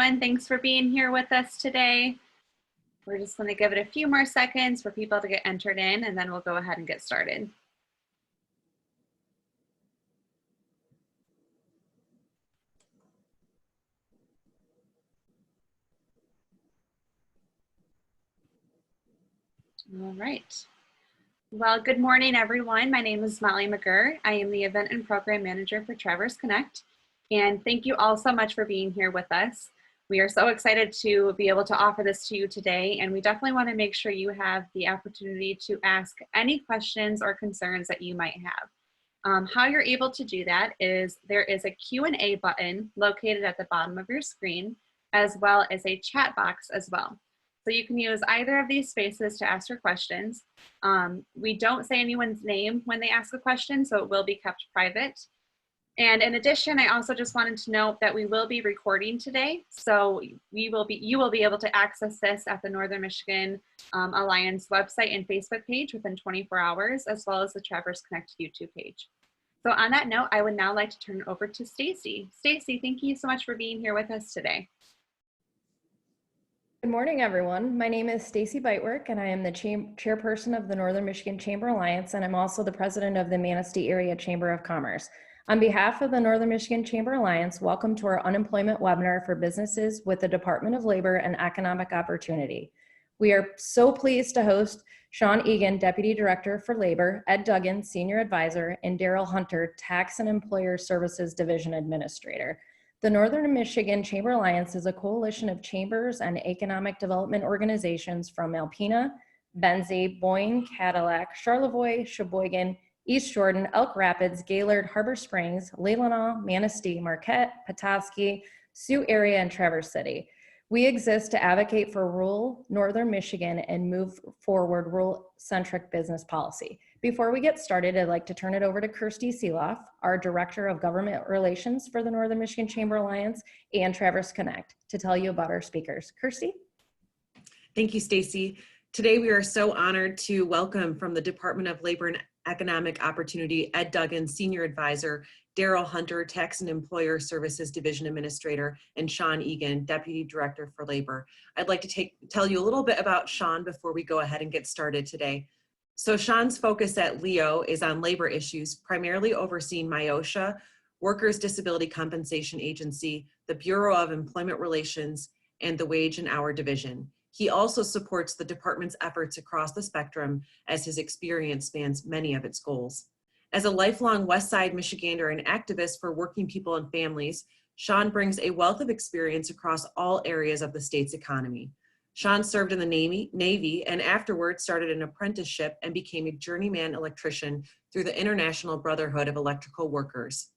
everyone. Thanks for being here with us today. We're just going to give it a few more seconds for people to get entered in, and then we'll go ahead and get started. All right. Well, good morning, everyone. My name is Molly McGurr. I am the Event and Program Manager for Traverse Connect. And thank you all so much for being here with us. We are so excited to be able to offer this to you today, and we definitely want to make sure you have the opportunity to ask any questions or concerns that you might have. How you're able to do that is there is a Q&A button located at the bottom of your screen, as well as a chat box as well. So you can use either of these spaces to ask your questions. We don't say anyone's name when they ask a question, so it will be kept private. And in addition, I also just wanted to note that we will be recording today. So you will be able to access this at the Northern Michigan Alliance website and Facebook page within 24 hours, as well as the Traverse Connect YouTube page. So on that note, I would now like to turn it over to Stacy. Stacy, thank you so much for being here with us today. Good morning, everyone. My name is Stacy Beitwerk, and I am the chairperson of the Northern Michigan Chamber Alliance, and I'm also the president of the Manistee Area Chamber of Commerce. On behalf of the Northern Michigan Chamber Alliance, welcome to our unemployment webinar for businesses with the Department of Labor and Economic Opportunity. We are so pleased to host Sean Egan, Deputy Director for Labor, Ed Duggan, Senior Advisor, and Daryl Hunter, Tax and Employer Services Division Administrator. The Northern Michigan Chamber Alliance is a coalition of chambers and economic development organizations from Alpena, Benzie, Boyne, Cadillac, Charlevoix, Sheboygan, East Jordan, Elk Rapids, Gaylord, Harbor Springs, Leelanau, Manistee, Marquette, Petoskey, Sioux area, and Traverse City. We exist to advocate for rural Northern Michigan and move forward rural-centric business policy. Before we get started, I'd like to turn it over to Kirsty Seeloff, our Director of Government Relations for the Northern Michigan Chamber Alliance and Traverse Connect, to tell you about our speakers. Kirsty? Thank you, Stacy. Today, we are so honored to welcome from the Department of Labor and Economic Opportunity, Ed Duggan, Senior Advisor, Daryl Hunter, Tax and Employer Services Division Administrator, and Sean Egan, Deputy Director for Labor. I'd like to tell you a little bit about Sean before we go ahead and get started today. So Sean's focus at LEO is on labor issues, primarily overseeing MIOSHA, Workers' Disability Compensation Agency, the Bureau of Employment Relations, and the Wage and Hour Division. He also supports the department's efforts across the spectrum as his experience spans many of its goals. As a lifelong West Side Michigander and activist for working people and families, Sean brings a wealth of experience across all areas of the state's economy. Sean served in the Navy and afterwards started an apprenticeship and became a journeyman electrician through the International Brotherhood of Electrical Workers.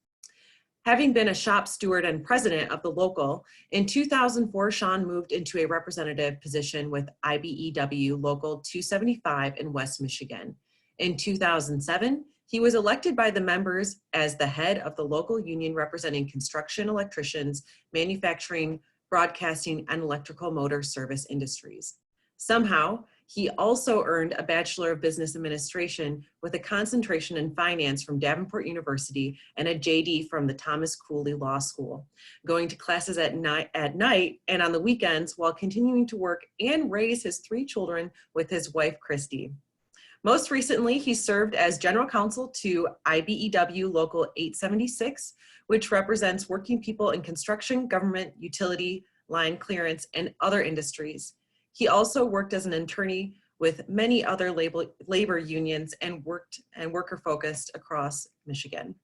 Having been a shop steward and president of the local, in 2004, Sean moved into a representative position with IBEW Local 275 in West Michigan. In 2007, he was elected by the members as the head of the local union representing construction electricians, manufacturing, broadcasting, and electrical motor service industries. Somehow, he also earned a Bachelor of Business Administration with a concentration in finance from Davenport University and a JD from the Thomas Cooley Law School, going to classes at night and on the weekends while continuing to work and raise his 3 children with his wife, Christy. Most recently, he served as general counsel to IBEW Local 876, which represents working people in construction, government, utility, line clearance, and other industries. He also worked as an attorney with many other labor unions and worker-focused across Michigan.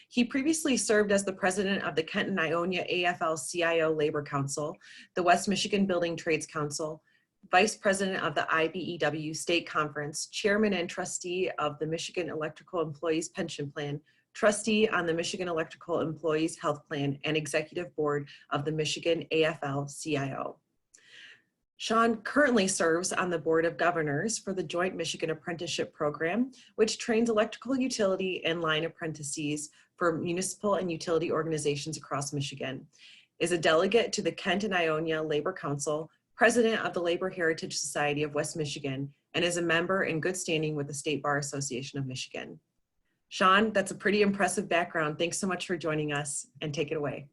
He previously served as the president of the Kent-Ionia AFL-CIO Labor Council, the West Michigan Building Trades Council, vice president of the IBEW State Conference, chairman and trustee of the Michigan Electrical Employees Pension Plan, trustee on the Michigan Electrical Employees Health Plan, and executive board of the Michigan AFL-CIO. Sean currently serves on the Board of Governors for the Joint Michigan Apprenticeship Program, which trains electrical utility and line apprentices for municipal and utility organizations across Michigan, is a delegate to the Kent and Ionia Labor Council, president of the Labor Heritage Society of West Michigan, and is a member in good standing with the State Bar Association of Michigan. Sean, that's a pretty impressive background. Thanks so much for joining us, and take it away.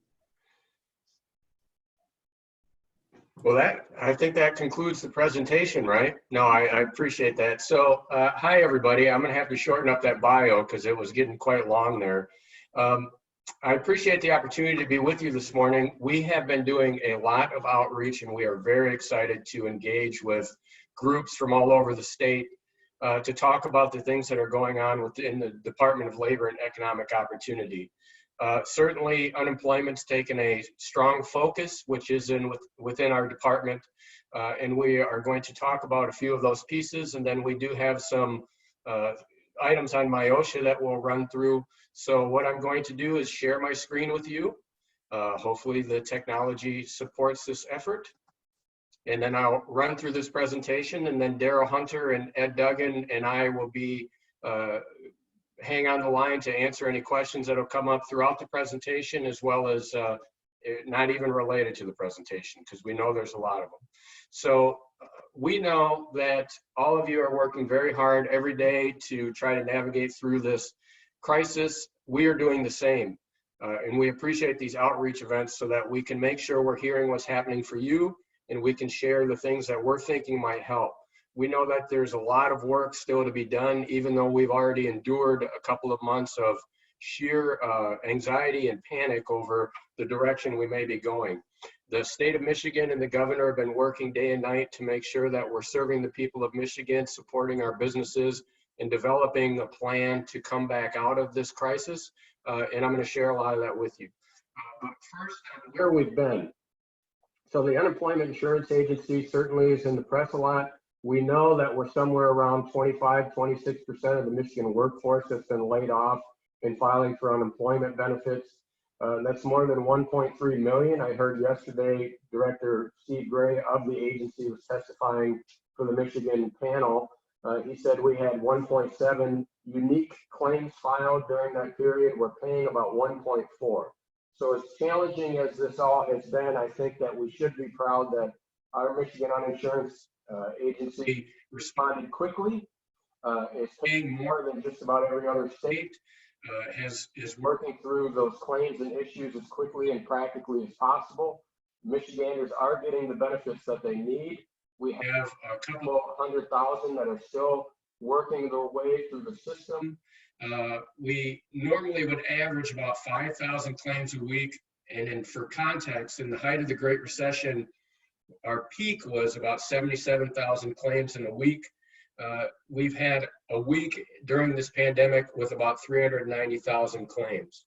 Well, I think that concludes the presentation, right? No, I appreciate that. So, hi, everybody. I'm going to have to shorten up that bio because it was getting quite long there. I appreciate the opportunity to be with you this morning. We have been doing a lot of outreach, and we are very excited to engage with groups from all over the state to talk about the things that are going on within the Department of Labor and Economic Opportunity. Certainly, unemployment's taken a strong focus, which is within our department, and we are going to talk about a few of those pieces, and then we do have some items on MyOSHA that we'll run through. So what I'm going to do is share my screen with you. Hopefully the technology supports this effort. And then I'll run through this presentation, and then Daryl Hunter and Ed Duggan and I will be hang on the line to answer any questions that will come up throughout the presentation, as well as not even related to the presentation, because we know there's a lot of them. So we know that all of you are working very hard every day to try to navigate through this crisis. We are doing the same, and we appreciate these outreach events so that we can make sure we're hearing what's happening for you, and we can share the things that we're thinking might help. We know that there's a lot of work still to be done, even though we've already endured a couple of months of sheer anxiety and panic over the direction we may be going. The state of Michigan and the governor have been working day and night to make sure that we're serving the people of Michigan, supporting our businesses, and developing a plan to come back out of this crisis. And I'm going to share a lot of that with you. But first, where we've been. So the Unemployment Insurance Agency certainly is in the press a lot. We know that we're somewhere around 25, 26% of the Michigan workforce that's been laid off and filing for unemployment benefits. That's more than 1.3 million. I heard yesterday Director Steve Gray of the agency was testifying for the Michigan panel. He said we had 1.7 unique claims filed during that period. We're paying about 1.4. So as challenging as this all has been, I think that we should be proud that our Michigan Uninsurance Agency responded quickly. It's paying more than just about every other state. Is working through those claims and issues as quickly and practically as possible. Michiganders are getting the benefits that they need. We have a couple of 100,000 that are still working their way through the system. We normally would average about 5,000 claims a week. And for context, in the height of the Great Recession, our peak was about 77,000 claims in a week. We've had a week during this pandemic with about 390,000 claims.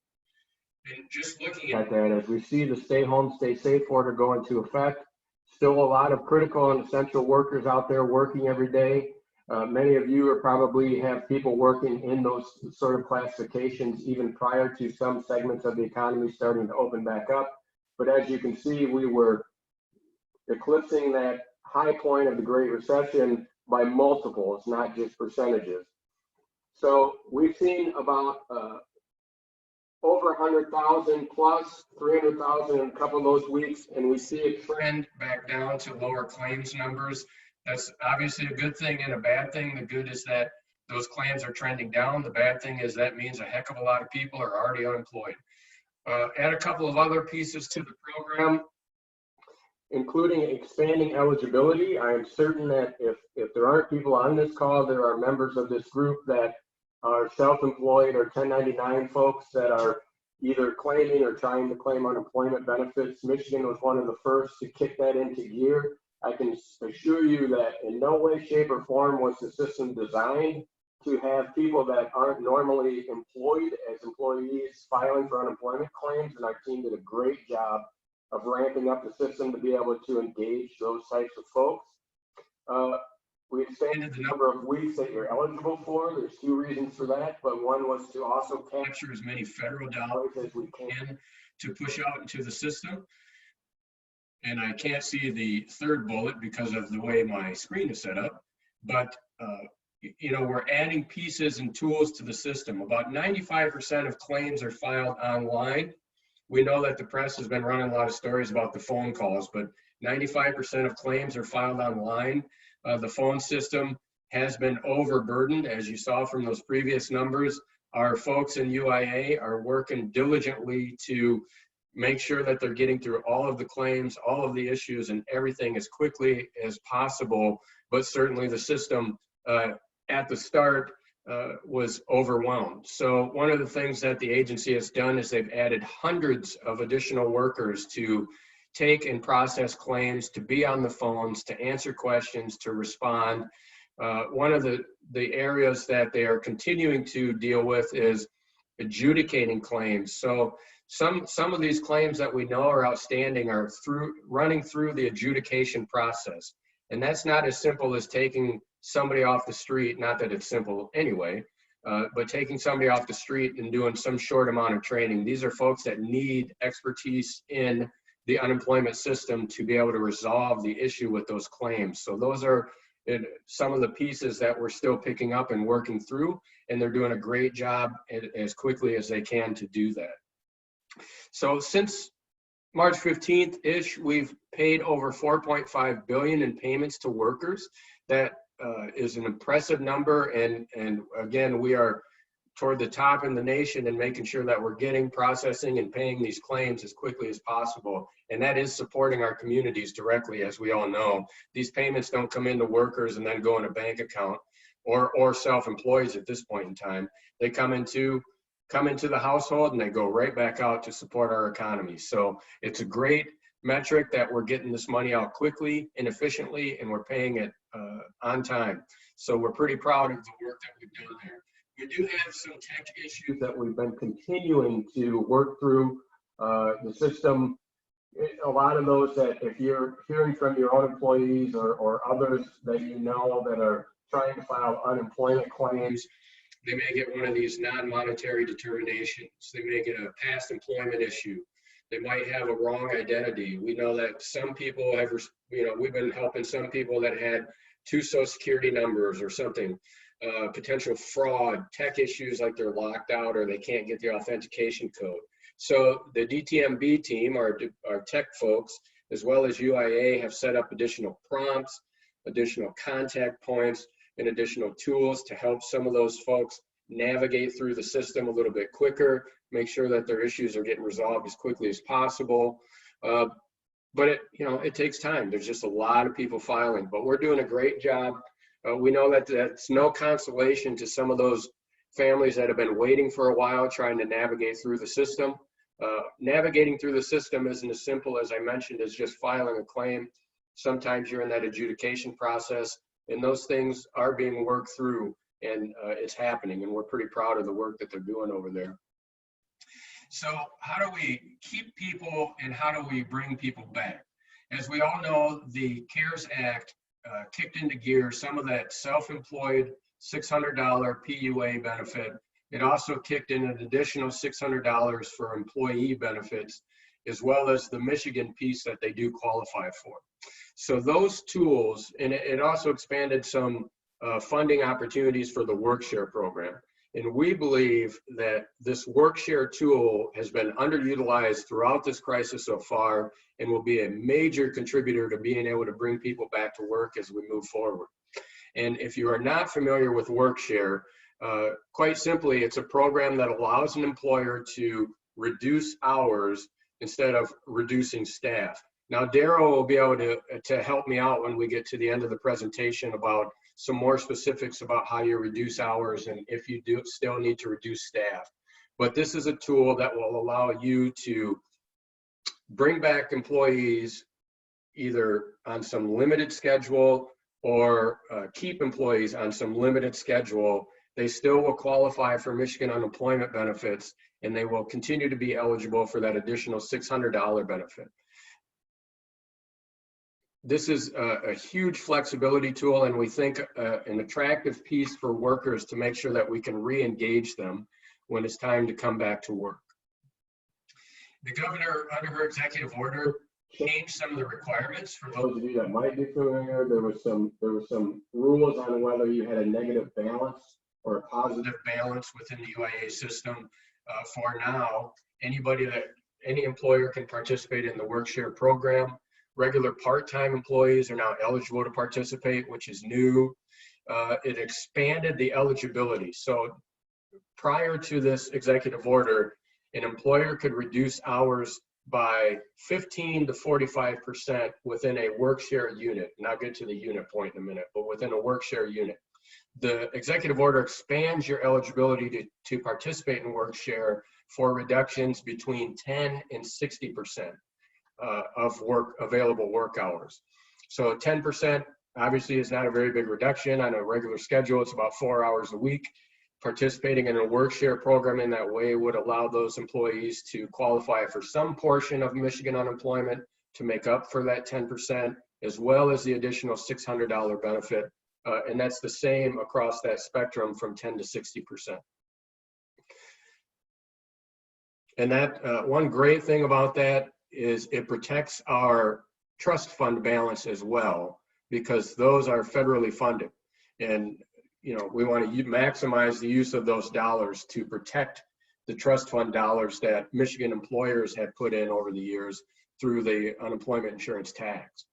And just looking at that, as we see the stay home, stay safe order go into effect, still a lot of critical and essential workers out there working every day. Many of you are probably have people working in those sort of classifications even prior to some segments of the economy starting to open back up. But as you can see, we were eclipsing that high point of the Great Recession by multiples, not just percentages. So we've seen about over 100,000 plus 300,000 in a couple of those weeks, and we see a trend back down to lower claims numbers. That's obviously a good thing and a bad thing. The good is that those claims are trending down. The bad thing is that means a heck of a lot of people are already unemployed. Add a couple of other pieces to the program, including expanding eligibility. I am certain that if there aren't people on this call, there are members of this group that are self-employed or 1099 folks that are either claiming or trying to claim unemployment benefits. Michigan was one of the first to kick that into gear. I can assure you that in no way, shape, or form was the system designed to have people that aren't normally employed as employees filing for unemployment claims, and our team did a great job of ramping up the system to be able to engage those types of folks. We expanded the number of weeks that you're eligible for. There's two reasons for that, but one was to also capture as many federal dollars as we can to push out into the system. And I can't see the third bullet because of the way my screen is set up, but you know, we're adding pieces and tools to the system. About 95% of claims are filed online. We know that the press has been running a lot of stories about the phone calls, but 95% of claims are filed online. The phone system has been overburdened, as you saw from those previous numbers. Our folks in UIA are working diligently to make sure that they're getting through all of the claims, all of the issues, and everything as quickly as possible. But certainly the system at the start was overwhelmed. So one of the things that the agency has done is they've added hundreds of additional workers to take and process claims, to be on the phones, to answer questions, to respond. One of the areas that they are continuing to deal with is adjudicating claims. So some of these claims that we know are outstanding are running through the adjudication process. And that's not as simple as taking somebody off the street, not that it's simple anyway, but taking somebody off the street and doing some short amount of training. These are folks that need expertise in the unemployment system to be able to resolve the issue with those claims. So those are some of the pieces that we're still picking up and working through, and they're doing a great job as quickly as they can to do that. So since March 15th-ish, we've paid over $4.5 billion in payments to workers. That is an impressive number, and again, we are toward the top in the nation and making sure that we're getting, processing, and paying these claims as quickly as possible. And that is supporting our communities directly, as we all know. These payments don't come into workers and then go in a bank account or self-employees at this point in time. They come into the household and they go right back out to support our economy. So it's a great metric that we're getting this money out quickly and efficiently, and we're paying it on time. So we're pretty proud of the work that we've done there. We do have some tech issues that we've been continuing to work through the system. A lot of those that if you're hearing from your own employees or others that you know that are trying to file unemployment claims, they may get one of these non-monetary determinations. They may get a past employment issue. They might have a wrong identity. We know that some people have, we've been helping some people that had 2 social security numbers or something. Potential fraud, tech issues like they're locked out or they can't get the authentication code. So the DTMB team, our tech folks, as well as UIA, have set up additional prompts, additional contact points, and additional tools to help some of those folks navigate through the system a little bit quicker, make sure that their issues are getting resolved as quickly as possible. But it takes time. There's just a lot of people filing, but we're doing a great job. We know that that's no consolation to some of those families that have been waiting for a while trying to navigate through the system. Navigating through the system isn't as simple as I mentioned as just filing a claim. Sometimes you're in that adjudication process, and those things are being worked through, and it's happening, and we're pretty proud of the work that they're doing over there. So how do we keep people and how do we bring people back? As we all know, the CARES Act kicked into gear some of that self-employed $600 PUA benefit. It also kicked in an additional $600 for employee benefits, as well as the Michigan piece that they do qualify for. So those tools, and it also expanded some funding opportunities for the WorkShare program. And we believe that this WorkShare tool has been underutilized throughout this crisis so far and will be a major contributor to being able to bring people back to work as we move forward. And if you are not familiar with WorkShare, quite simply, it's a program that allows an employer to reduce hours instead of reducing staff. Now, Daryl will be able to help me out when we get to the end of the presentation about some more specifics about how you reduce hours and if you do still need to reduce staff. But this is a tool that will allow you to bring back employees either on some limited schedule or keep employees on some limited schedule. They still will qualify for Michigan unemployment benefits, and they will continue to be eligible for that additional $600 benefit. This is a huge flexibility tool, and we think an attractive piece for workers to make sure that we can re-engage them when it's time to come back to work. The governor, under her executive order, changed some of the requirements. For those of you that might be familiar, there was some rules on whether you had a negative balance or a positive balance within the UIA system. For now, any employer can participate in the WorkShare program. Regular part-time employees are now eligible to participate, which is new. It expanded the eligibility. So prior to this executive order, an employer could reduce hours by 15 to 45% within a work share unit. And I'll get to the unit point in a minute, but within a work share unit. The executive order expands your eligibility to participate in work share for reductions between 10 and 60% of available work hours. So 10% obviously is not a very big reduction. On a regular schedule, it's about 4 hours a week. Participating in a work share program in that way would allow those employees to qualify for some portion of Michigan unemployment to make up for that 10%, as well as the additional $600 benefit. And that's the same across that spectrum from 10 to 60%. And that one great thing about that is it protects our trust fund balance as well, because those are federally funded. And we want to maximize the use of those dollars to protect the trust fund dollars that Michigan employers have put in over the years through the unemployment insurance tax.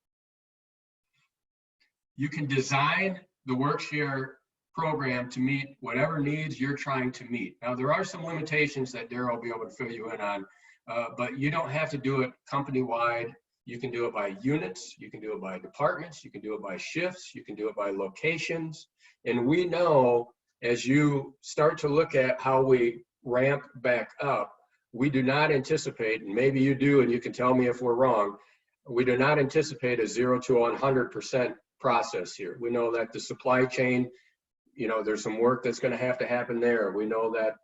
You can design the work share program to meet whatever needs you're trying to meet. Now, there are some limitations that Daryl will be able to fill you in on, but you don't have to do it company-wide. You can do it by units, you can do it by departments, you can do it by shifts, you can do it by locations. And we know as you start to look at how we ramp back up, we do not anticipate, and maybe you do and you can tell me if we're wrong, we do not anticipate a 0 to 100% process here. We know that the supply chain, there's some work that's going to happen there. We know that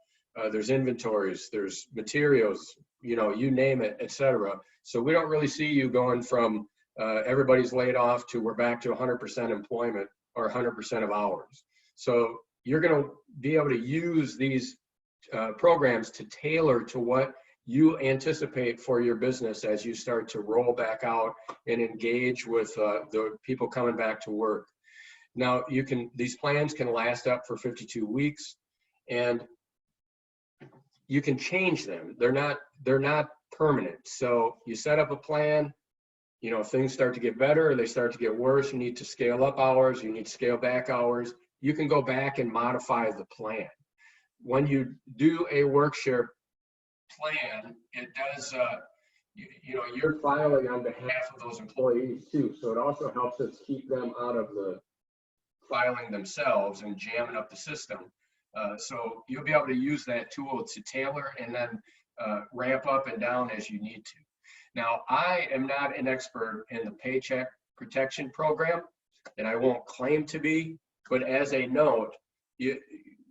there's inventories, there's materials, you name it, etc. So we don't really see you going from everybody's laid off to we're back to 100% employment or 100% of hours. So you're going to be able to use these programs to tailor to what you anticipate for your business as you start to roll back out and engage with the people coming back to work. Now, these plans can last up for 52 weeks, and you can change them. They're not permanent. So you set up a plan, things start to get better, or they start to get worse. You need to scale up hours, you need to scale back hours. You can go back and modify the plan. When you do a work share plan, it does, you're filing on behalf of those employees too. So it also helps us keep them out of the filing themselves and jamming up the system. So you'll be able to use that tool to tailor and then ramp up and down as you need to. Now, I am not an expert in the Paycheck Protection Program, and I won't claim to be, but as a note,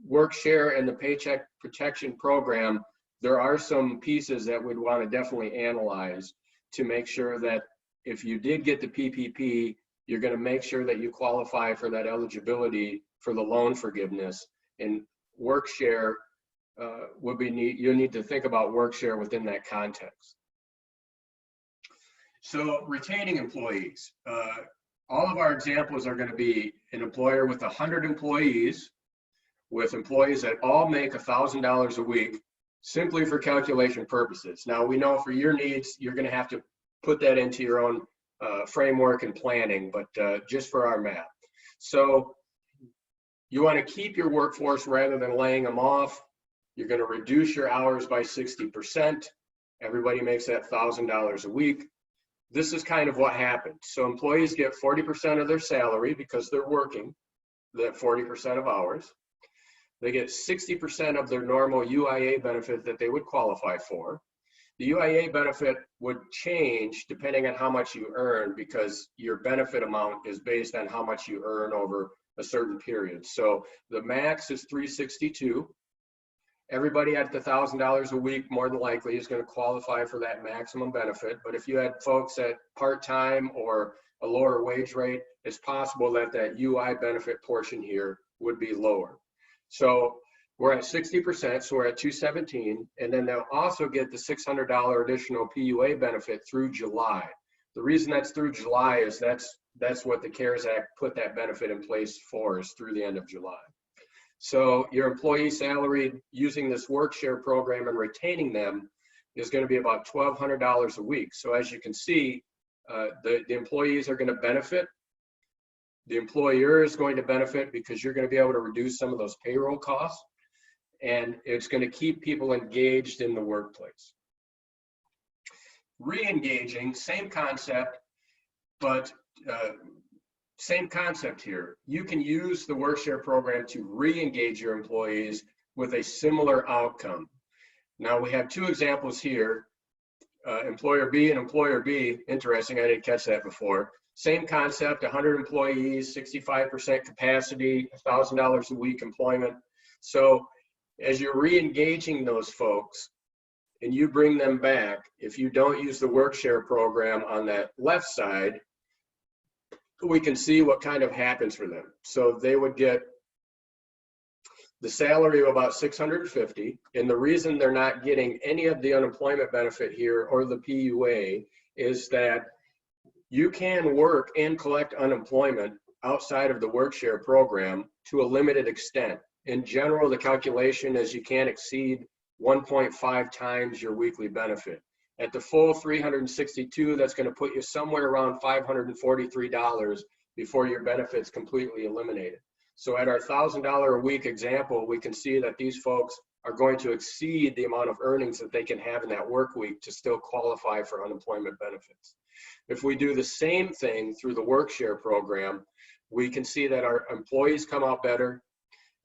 work share and the Paycheck Protection Program, there are some pieces that we'd want to definitely analyze to make sure that if you did get the PPP, you're going to make sure that you qualify for that eligibility for the loan forgiveness. And work share you need to think about work share within that context. So retaining employees, all of our examples are going to be an employer with 100 employees, with employees that all make $1,000 a week, simply for calculation purposes. Now, we know for your needs, you're going to have to put that into your own framework and planning, but just for our math. So you want to keep your workforce rather than laying them off. You're going to reduce your hours by 60%. Everybody makes that $1,000 a week. This is kind of what happened. So employees get 40% of their salary because they're working that 40% of hours. They get 60% of their normal UIA benefit that they would qualify for. The UIA benefit would change depending on how much you earn, because your benefit amount is based on how much you earn over a certain period. So the max is $362. Everybody at the $1,000 a week more than likely is going to qualify for that maximum benefit. But if you had folks at part-time or a lower wage rate, it's possible that that UI benefit portion here would be lower. So we're at 60%, so we're at $217, and then they'll also get the $600 additional PUA benefit through July. The reason that's through July is that's what the CARES Act put that benefit in place for, is through the end of July. So your employee salary using this work share program and retaining them is going to be about $1,200 a week. So as you can see, the employees are going to benefit. The employer is going to benefit because you're going to be able to reduce some of those payroll costs, and it's going to keep people engaged in the workplace. re-engaging, same concept, but same concept here. You can use the work-share program to re-engage your employees with a similar outcome. Now we have two examples here, employer B and employer B. Interesting, I didn't catch that before. Same concept, 100 employees, 65% capacity, $1,000 a week employment. So as you're re-engaging those folks and you bring them back, if you don't use the work-share program on that left side, we can see what kind of happens for them. So they would get the salary of about $650, and the reason they're not getting any of the unemployment benefit here or the PUA is that you can work and collect unemployment outside of the work-share program to a limited extent. In general, the calculation is you can't exceed 1.5 times your weekly benefit. At the full 362, that's going to put you somewhere around $543 before your benefits completely eliminated. So at our $1,000 a week example, we can see that these folks are going to exceed the amount of earnings that they can have in that work week to still qualify for unemployment benefits. If we do the same thing through the work-share program, we can see that our employees come out better.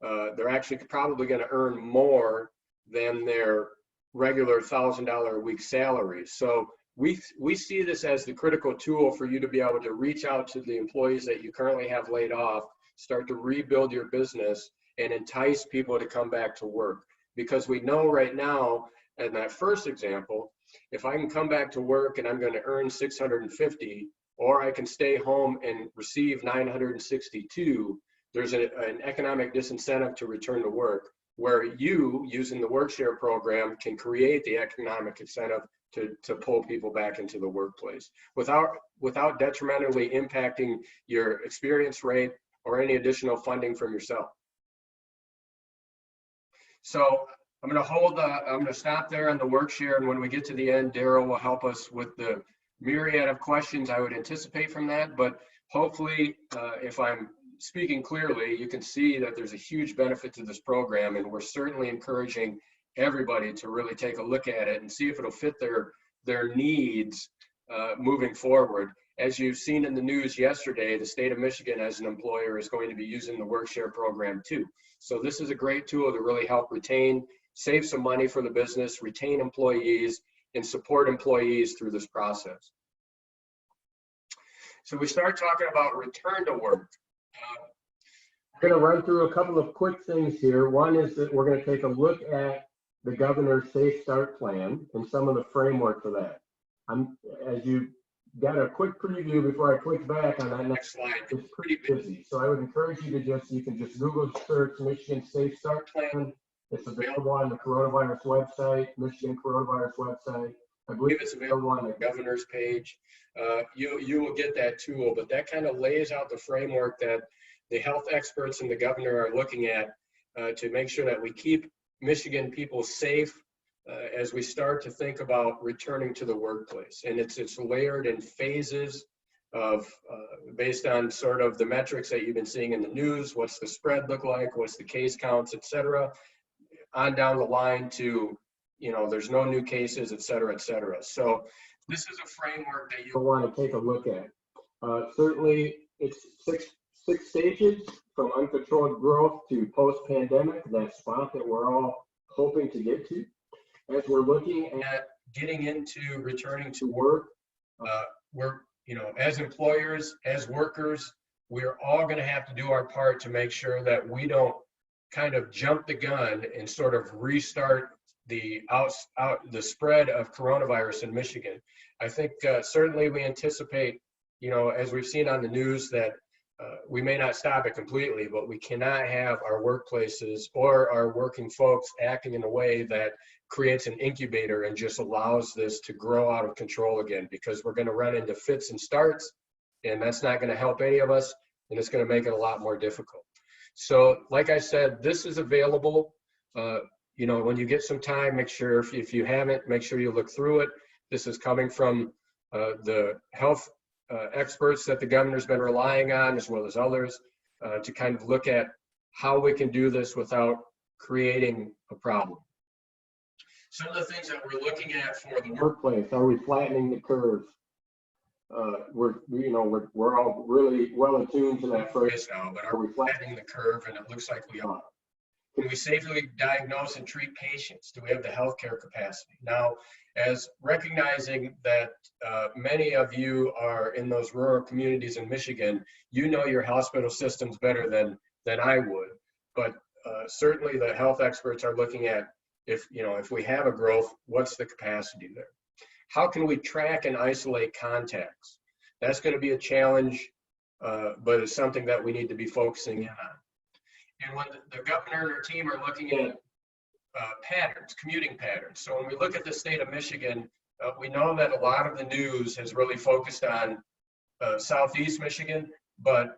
They're actually probably going to earn more than their regular $1,000 a week salary. So we see this as the critical tool for you to be able to reach out to the employees that you currently have laid off, start to rebuild your business, and entice people to come back to work. Because we know right now, in that first example, if I can come back to work and I'm going to earn $650, or I can stay home and receive $962, there's an economic disincentive to return to work, where you, using the work-share program, can create the economic incentive to pull people back into the workplace without detrimentally impacting your experience rate or any additional funding from yourself. So I'm going to stop there on the work-share, and when we get to the end, Daryl will help us with the myriad of questions I would anticipate from that. But hopefully, if I'm speaking clearly, you can see that there's a huge benefit to this program, and we're certainly encouraging everybody to really take a look at it and see if it'll fit their needs moving forward. As you've seen in the news yesterday, the state of Michigan as an employer is going to be using the work-share program too. So this is a great tool to really help save some money for the business, retain employees, and support employees through this process. So we start talking about return to work. We're going to run through a couple of quick things here. One is that we're going to take a look at the governor's Safe Start plan and some of the framework for that. As you got a quick preview before I click back on that next slide, it's pretty busy. So I would encourage you to you can just Google search Michigan Safe Start plan. It's available on the coronavirus website, Michigan coronavirus website. I believe it's available on the governor's page. You will get that tool, but that kind of lays out the framework that the health experts and the governor are looking at to make sure that we keep Michigan people safe as we start to think about returning to the workplace. And it's layered in phases of based on sort of the metrics that you've been seeing in the news. What's the spread look like? What's the case counts, et cetera, on down the line to, there's no new cases, et cetera, et cetera. So this is a framework that you'll want to take a look at. Certainly, it's six stages from uncontrolled growth to post-pandemic, that spot that we're all hoping to get to. As we're looking at getting into returning to work, we're, as employers, as workers, we're all going to have to do our part to make sure that we don't kind of jump the gun and sort of restart the spread of coronavirus in Michigan. I think certainly we anticipate, as we've seen on the news, that we may not stop it completely, but we cannot have our workplaces or our working folks acting in a way that creates an incubator and just allows this to grow out of control again, because we're going to run into fits and starts, and that's not going to help any of us, and it's going to make it a lot more difficult. So like I said, this is available. When you get some time, make sure, if you haven't, make sure you look through it. This is coming from the health experts that the governor's been relying on, as well as others, to kind of look at how we can do this without creating a problem. Some of the things that we're looking at for the workplace, are we flattening the curve? We're all really well attuned to that phrase now, but are we flattening the curve? And it looks like we are. Can we safely diagnose and treat patients? Do we have the healthcare capacity? Now, as recognizing that many of you are in those rural communities in Michigan, you know your hospital systems better than I would. But certainly the health experts are looking at if we have a growth, what's the capacity there? How can we track and isolate contacts? That's going to be a challenge, but it's something that we need to be focusing in on. And when the governor and her team are looking at patterns, commuting patterns. So when we look at the state of Michigan, we know that a lot of the news has really focused on Southeast Michigan, but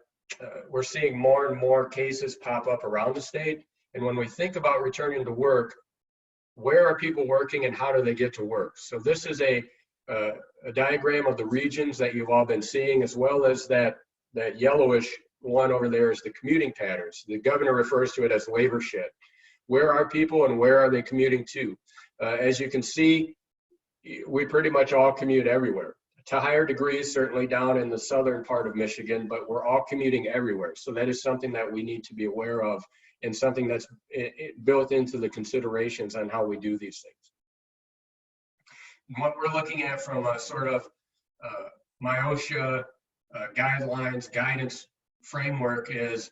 we're seeing more and more cases pop up around the state. And when we think about returning to work, where are people working and how do they get to work? So this is a diagram of the regions that you've all been seeing, as well as that yellowish one over there is the commuting patterns. The governor refers to it as labor shed. Where are people and where are they commuting to? As you can see, we pretty much all commute everywhere. To higher degrees, certainly down in the southern part of Michigan, but we're all commuting everywhere. So that is something that we need to be aware of and something that's built into the considerations on how we do these things. And what we're looking at from a sort of MIOSHA guidelines, guidance framework is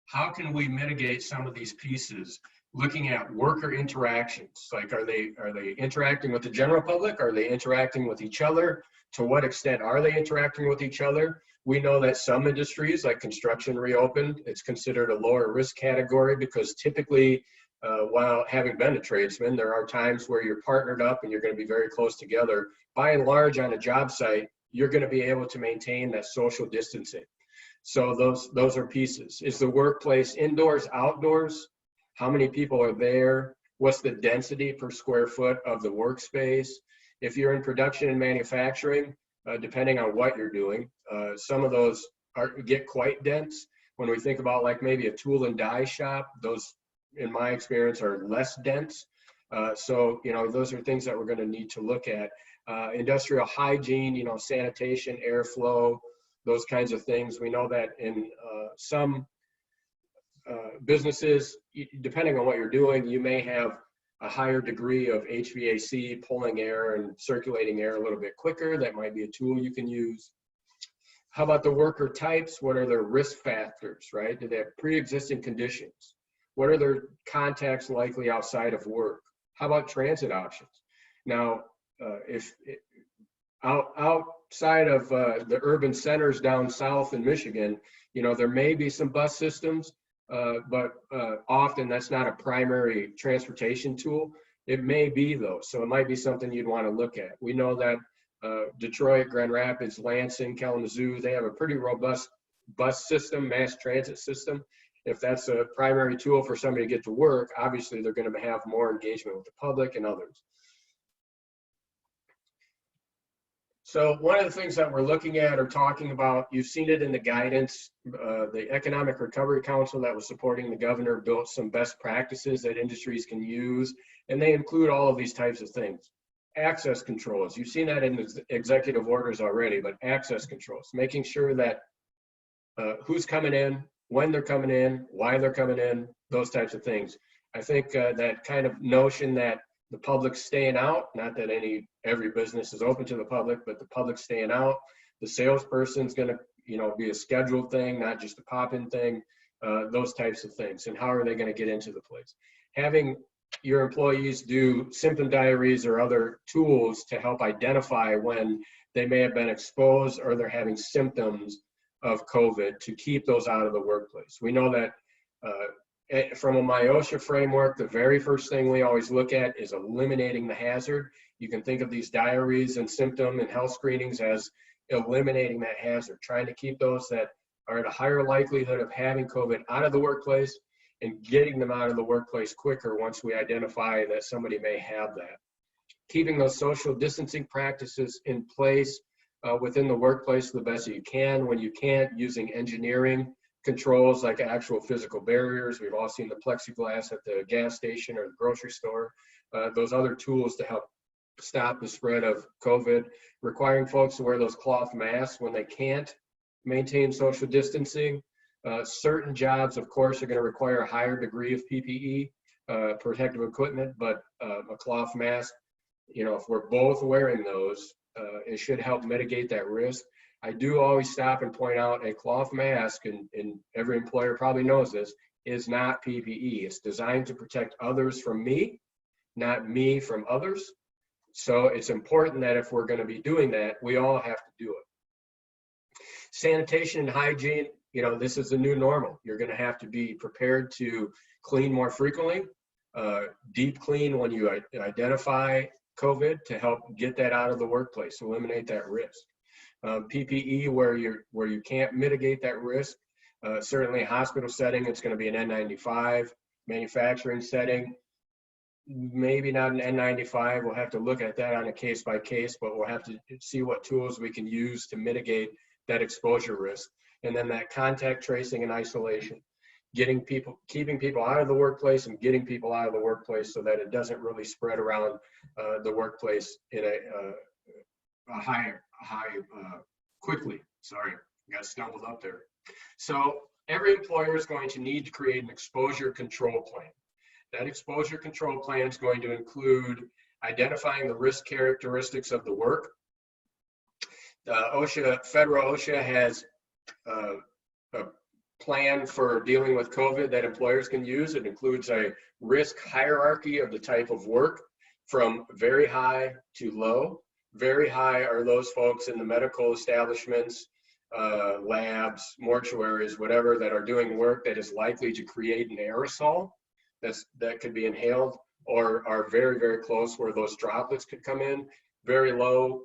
how can we mitigate some of these pieces, looking at worker interactions, like are they interacting with the general public? Are they interacting with each other? To what extent are they interacting with each other? We know that some industries like construction reopened, it's considered a lower risk category because typically while having been a tradesman, there are times where you're partnered up and you're going to be very close together. By and large on a job site, you're going to be able to maintain that social distancing. So those are pieces. Is the workplace indoors, outdoors? How many people are there? What's the density per square foot of the workspace? If you're in production and manufacturing, depending on what you're doing, some of those get quite dense. When we think about like maybe a tool and die shop, those in my experience are less dense. So those are things that we're going to need to look at. Industrial hygiene, sanitation, airflow, those kinds of things. We know that in some businesses, depending on what you're doing, you may have a higher degree of HVAC pulling air and circulating air a little bit quicker. That might be a tool you can use. How about the worker types? What are their risk factors, right? Do they have pre-existing conditions? What are their contacts likely outside of work? How about transit options? Now, if outside of the urban centers down south in Michigan, there may be some bus systems, but often that's not a primary transportation tool. It may be though, so it might be something you'd want to look at. We know that Detroit, Grand Rapids, Lansing, Kalamazoo, they have a pretty robust bus system, mass transit system. If that's a primary tool for somebody to get to work, obviously they're going to have more engagement with the public and others. So one of the things that we're looking at or talking about, you've seen it in the guidance, the Economic Recovery Council that was supporting the governor built some best practices that industries can use, and they include all of these types of things. Access controls, you've seen that in the executive orders already, but access controls, making sure that who's coming in, when they're coming in, why they're coming in, those types of things. I think that kind of notion that the public's staying out, not that every business is open to the public, but the public's staying out. The salesperson's going to, be a scheduled thing, not just a pop-in thing, those types of things. And how are they going to get into the place? Having your employees do symptom diaries or other tools to help identify when they may have been exposed or they're having symptoms of COVID to keep those out of the workplace. We know that from a MIOSHA framework, the very first thing we always look at is eliminating the hazard. You can think of these diaries and symptom and health screenings as eliminating that hazard, trying to keep those that are at a higher likelihood of having COVID out of the workplace and getting them out of the workplace quicker once we identify that somebody may have that. Keeping those social distancing practices in place within the workplace the best that you can. When you can't, using engineering controls like actual physical barriers. We've all seen the plexiglass at the gas station or the grocery store. those other tools to help stop the spread of COVID, requiring folks to wear those cloth masks when they can't maintain social distancing. Certain jobs, of course, are going to require a higher degree of PPE, protective equipment, but a cloth mask, if we're both wearing those, it should help mitigate that risk. I do always stop and point out a cloth mask, and every employer probably knows this, is not PPE. It's designed to protect others from me, not me from others. So it's important that if we're going to be doing that, we all have to do it. Sanitation and hygiene, this is the new normal. You're going to have to be prepared to clean more frequently, deep clean when you identify COVID to help get that out of the workplace, eliminate that risk. PPE where you can't mitigate that risk. Certainly hospital setting, it's going to be an N95. Manufacturing setting, maybe not an N95. We'll have to look at that on a case by case, but we'll have to see what tools we can use to mitigate that exposure risk. And then that contact tracing and isolation, keeping people out of the workplace and getting people out of the workplace so that it doesn't really spread around the workplace in a high quickly. Sorry, I got stumbled up there. So every employer is going to need to create an exposure control plan. That exposure control plan is going to include identifying the risk characteristics of the work. Federal OSHA has a plan for dealing with COVID that employers can use. It includes a risk hierarchy of the type of work from very high to low. Very high are those folks in the medical establishments, labs, mortuaries, whatever, that are doing work that is likely to create an aerosol that could be inhaled, or are very, very close where those droplets could come in. Very low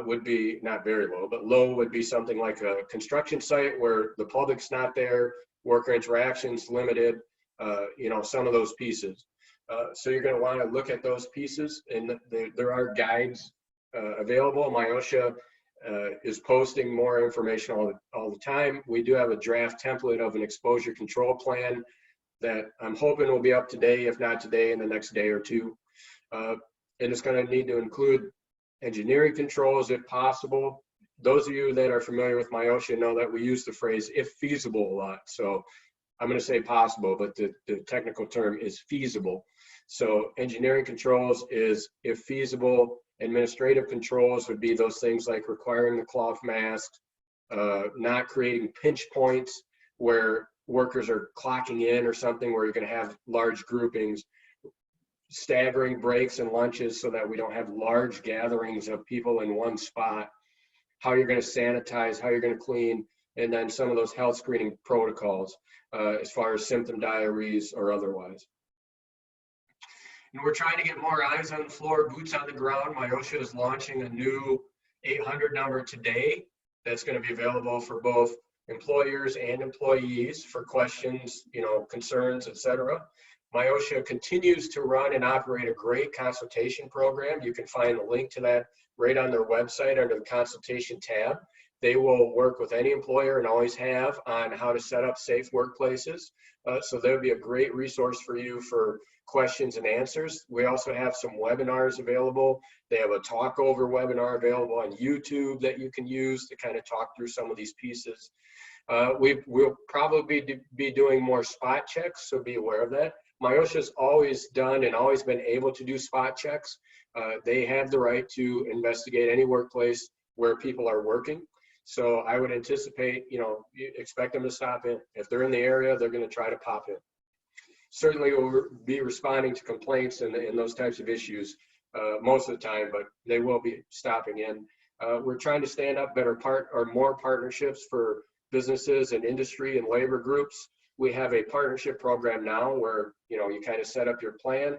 would be, not very low, but low would be something like a construction site where the public's not there, worker interactions limited, some of those pieces. So you're going to want to look at those pieces, and there are guides available. MyOSHA is posting more information all the time. We do have a draft template of an exposure control plan that I'm hoping will be up today, if not today, in the next day or two. And it's going to need to include engineering controls if possible. Those of you that are familiar with MyOSHA know that we use the phrase if feasible a lot. So I'm going to say possible, but the technical term is feasible. So engineering controls is if feasible. Administrative controls would be those things like requiring the cloth masks, not creating pinch points where workers are clocking in or something where you're going to have large groupings, staggering breaks and lunches so that we don't have large gatherings of people in one spot, how you're going to sanitize, how you're going to clean, and then some of those health screening protocols as far as symptom diaries or otherwise. And we're trying to get more eyes on the floor, boots on the ground. MyOSHA is launching a new 800 number today that's going to be available for both employers and employees for questions, concerns, etc. MyOSHA continues to run and operate a great consultation program. You can find the link to that right on their website under the consultation tab. They will work with any employer and always have on how to set up safe workplaces. So there'll be a great resource for you for questions and answers. We also have some webinars available. They have a talkover webinar available on YouTube that you can use to kind of talk through some of these pieces. We'll probably be doing more spot checks, so be aware of that. MyOSHA's always done and always been able to do spot checks. They have the right to investigate any workplace where people are working. So I would anticipate, expect them to stop in. If they're in the area, they're going to try to pop in. Certainly we'll be responding to complaints and those types of issues most of the time, but they will be stopping in. We're trying to stand up more partnerships for businesses and industry and labor groups. We have a partnership program now where, you kind of set up your plan.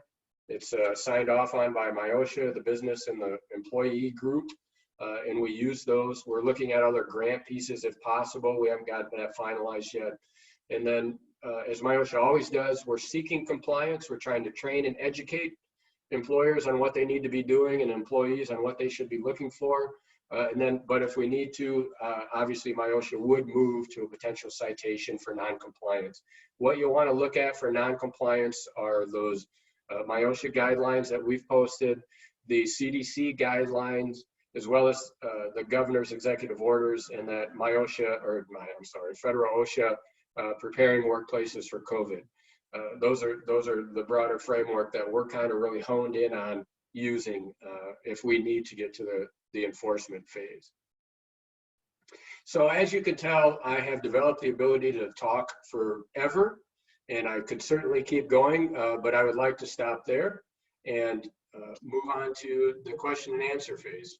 It's signed off on by MyOSHA, the business and the employee group, and we use those. We're looking at other grant pieces if possible. We haven't gotten that finalized yet. And then as MyOSHA always does, we're seeking compliance. We're trying to train and educate employers on what they need to be doing and employees on what they should be looking for. But if we need to, obviously MyOSHA would move to a potential citation for non-compliance. What you'll want to look at for non-compliance are those MIOSHA guidelines that we've posted, the CDC guidelines, as well as the governor's executive orders and that federal OSHA preparing workplaces for COVID. Those are the broader framework that we're kind of really honed in on using if we need to get to the enforcement phase. So as you can tell, I have developed the ability to talk forever, and I could certainly keep going, but I would like to stop there and move on to the question and answer phase.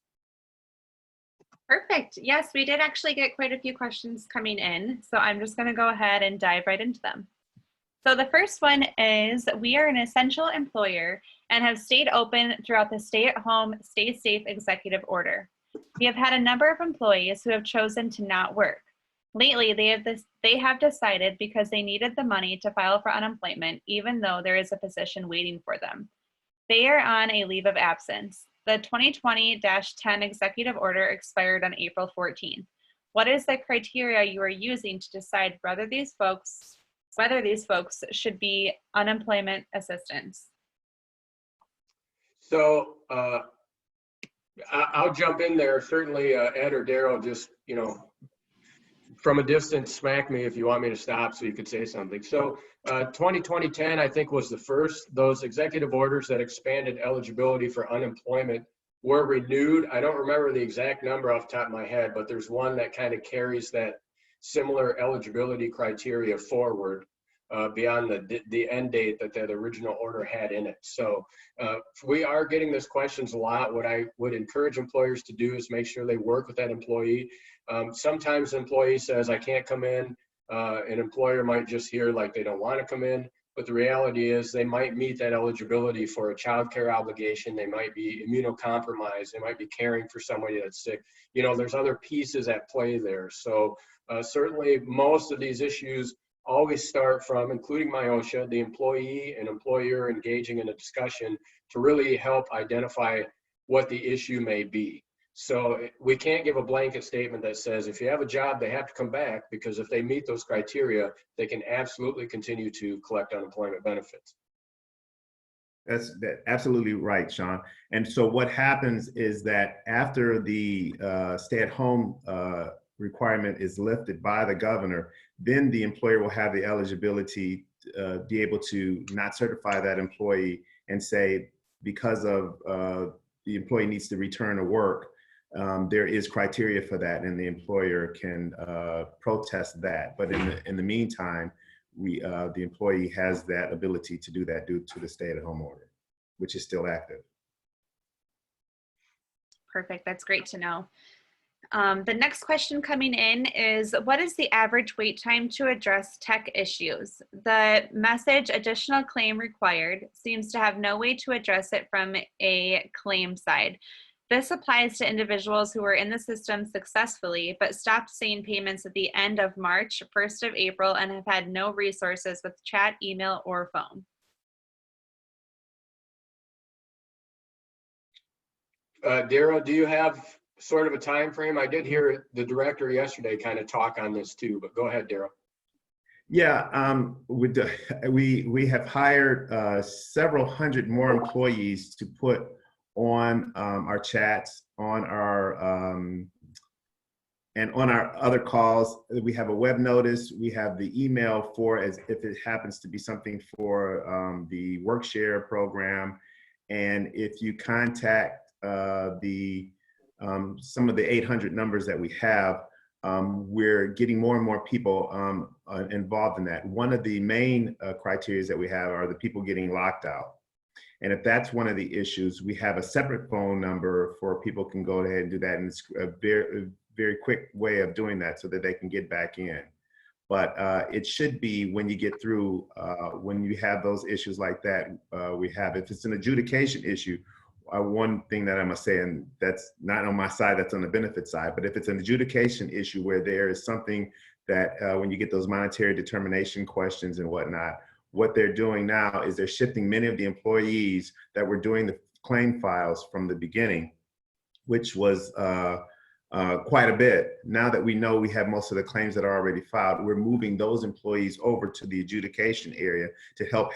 Perfect. Yes, we did actually get quite a few questions coming in, so I'm just going to go ahead and dive right into them. So the first one is, we are an essential employer and have stayed open throughout the stay-at-home, stay safe executive order. We have had a number of employees who have chosen to not work. Lately, they have decided because they needed the money to file for unemployment, even though there is a position waiting for them. They are on a leave of absence. The 2020-10 executive order expired on April 14th. What is the criteria you are using to decide whether these folks should be unemployment assistance? So I'll jump in there. Certainly Ed or Daryl, just, from a distance, smack me if you want me to stop so you could say something. So 2020-10, I think, was the first. Those executive orders that expanded eligibility for unemployment were renewed. I don't remember the exact number off the top of my head, but there's one that kind of carries that similar eligibility criteria forward beyond the end date that original order had in it. So we are getting these questions a lot. What I would encourage employers to do is make sure they work with that employee. Sometimes the employee says, I can't come in. An employer might just hear like they don't want to come in, but the reality is they might meet that eligibility for a child care obligation. They might be immunocompromised. They might be caring for somebody that's sick. There's other pieces at play there. So certainly most of these issues always start from, including MIOSHA, the employee and employer engaging in a discussion to really help identify what the issue may be. So we can't give a blanket statement that says if you have a job, they have to come back, because if they meet those criteria, they can absolutely continue to collect unemployment benefits. That's absolutely right, Sean. And so what happens is that after the stay-at-home requirement is lifted by the governor, then the employer will have the eligibility to be able to not certify that employee and say, because of the employee needs to return to work, there is criteria for that, and the employer can protest that. But in the meantime, the employee has that ability to do that due to the stay-at-home order, which is still active. Perfect. That's great to know. The next question coming in is, what is the average wait time to address tech issues? The message additional claim required seems to have no way to address it from a claim side. This applies to individuals who were in the system successfully, but stopped seeing payments at the end of March, 1st of April, and have had no resources with chat, email, or phone. Daryl, do you have sort of a time frame? I did hear the director yesterday kind of talk on this too, but go ahead, Daryl. Yeah, we have hired several hundred more employees to put on our chats, on our and on our other calls. We have a web notice. We have the email for, as if it happens to be something for the WorkShare program. And if you contact some of the 800 numbers that we have, we're getting more and more people involved in that. One of the main criteria that we have are the people getting locked out. And if that's one of the issues, we have a separate phone number for people can go ahead and do that. And it's a very quick way of doing that so that they can get back in. But it should be when you get through, when you have those issues like that, if it's an adjudication issue, one thing that I must say, and that's not on my side, that's on the benefit side, but if it's an adjudication issue where there is something that when you get those monetary determination questions and whatnot, what they're doing now is they're shifting many of the employees that were doing the claim files from the beginning, which was quite a bit. Now that we know we have most of the claims that are already filed, we're moving those employees over to the adjudication area to help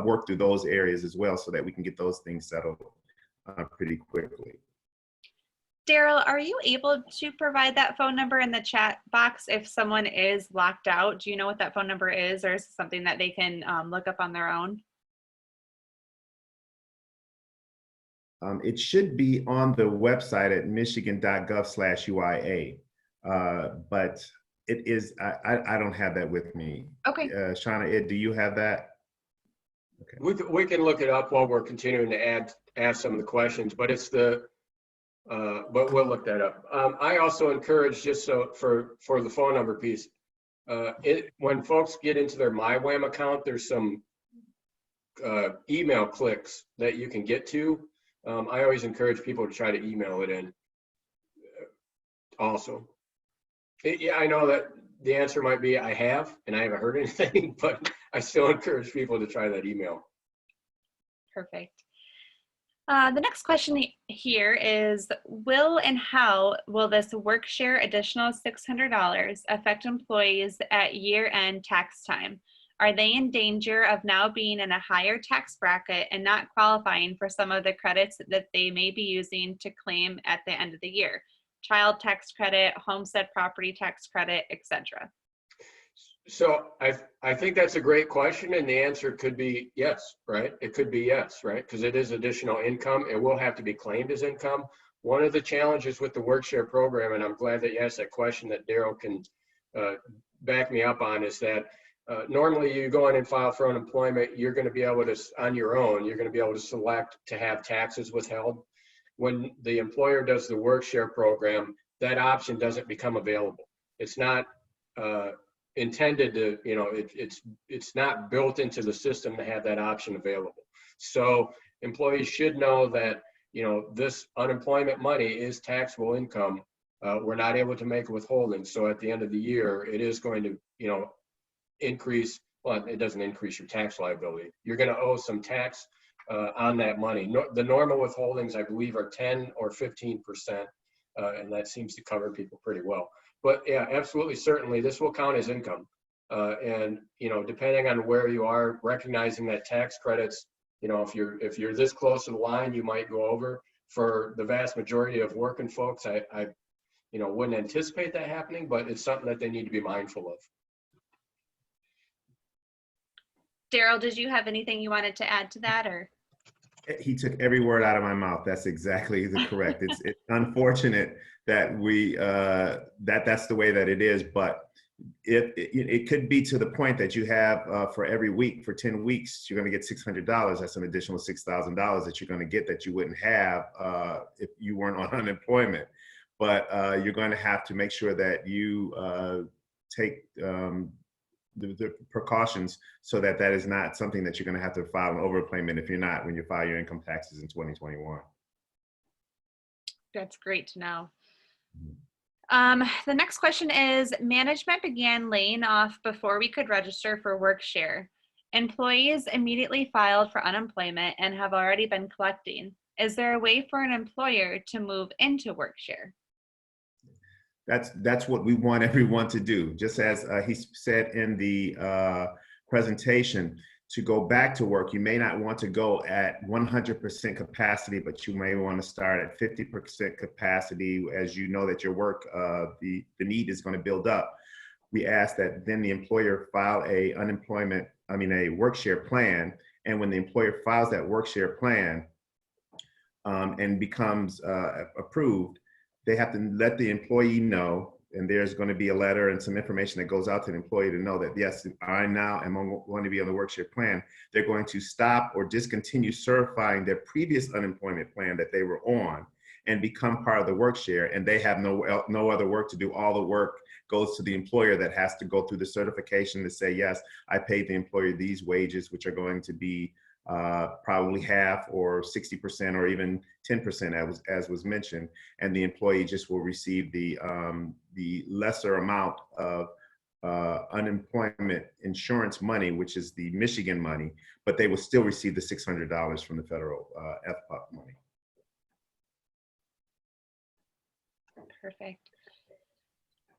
work through those areas as well, so that we can get those things settled pretty quickly. Daryl, are you able to provide that phone number in the chat box if someone is locked out? Do you know what that phone number is, or is it something that they can look up on their own? It should be on the website at michigan.gov/UIA, but it is, I don't have that with me. Okay. Shauna, Ed, do you have that? Okay. We can look it up while we're continuing to ask some of the questions, but it's but we'll look that up. I also encourage, just so for the phone number piece, when folks get into their MyWham account, there's some email clicks that you can get to. I always encourage people to try to email it in also. Yeah, I know that the answer might be I have, and I haven't heard anything, but I still encourage people to try that email. Perfect. The next question here is, will and how will this WorkShare additional $600 affect employees at year-end tax time? Are they in danger of now being in a higher tax bracket and not qualifying for some of the credits that they may be using to claim at the end of the year? Child tax credit, homestead property tax credit, etc. So I think that's a great question, and the answer could be yes, right? It could be yes, right? Because it is additional income. It will have to be claimed as income. One of the challenges with the WorkShare program, and I'm glad that you asked that question that Daryl can back me up on, is that normally you go in and file for unemployment, you're going to be able to, on your own, you're going to be able to select to have taxes withheld. When the employer does the WorkShare program, that option doesn't become available. It's not intended to, it's not built into the system to have that option available. So employees should know that, this unemployment money is taxable income. We're not able to make withholding. So at the end of the year, it is going to, increase, well, it doesn't increase your tax liability. You're going to owe some tax on that money. The normal withholdings, I believe, are 10 or 15%, and that seems to cover people pretty well. But yeah, absolutely, certainly, this will count as income. And, depending on where you are, recognizing that tax credits, if you're this close to the line, you might go over. For the vast majority of working folks, I wouldn't anticipate that happening, but it's something that they need to be mindful of. Daryl, did you have anything you wanted to add to that, or? He took every word out of my mouth. That's exactly correct. It's unfortunate that that's the way that it is, but it could be to the point that you have for every week, for 10 weeks, you're going to get $600. That's an additional $6,000 that you're going to get that you wouldn't have if you weren't on unemployment. But you're going to have to make sure that you take the precautions so that that is not something that you're going to have to file an overpayment if you're not, when you file your income taxes in 2021. That's great to know. The next question is, management began laying off before we could register for WorkShare. Employees immediately filed for unemployment and have already been collecting. Is there a way for an employer to move into WorkShare? That's what we want everyone to do. Just as he said in the presentation, to go back to work, you may not want to go at 100% capacity, but you may want to start at 50% capacity as you know that your work, the need is going to build up. We ask that then the employer file a WorkShare plan. And when the employer files that WorkShare plan and becomes approved, they have to let the employee know, and there's going to be a letter and some information that goes out to the employee to know that, yes, I now am going to be on the WorkShare plan. They're going to stop or discontinue certifying their previous unemployment plan that they were on and become part of the WorkShare, and they have no other work to do. All the work goes to the employer that has to go through the certification to say, yes, I paid the employer these wages, which are going to be probably half or 60% or even 10% as was mentioned, and the employee just will receive the lesser amount of unemployment insurance money, which is the Michigan money, but they will still receive the $600 from the federal FPUP money. Perfect.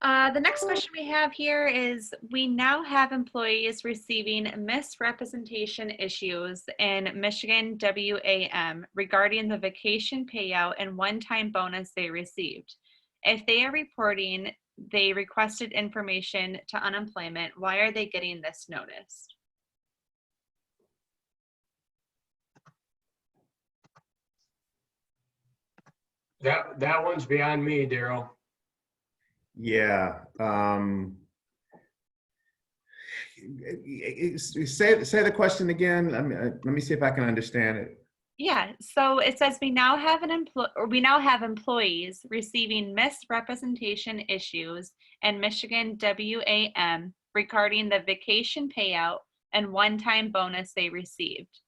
The next question we have here is, we now have employees receiving misrepresentation issues in Michigan WAM regarding the vacation payout and one-time bonus they received. If they are reporting they requested information to unemployment, why are they getting this notice? That one's beyond me, Daryl. Yeah. Say the question again. Let me see if I can understand it. Yeah, so it says we now have employees receiving misrepresentation issues in Michigan WAM regarding the vacation payout and one-time bonus they received.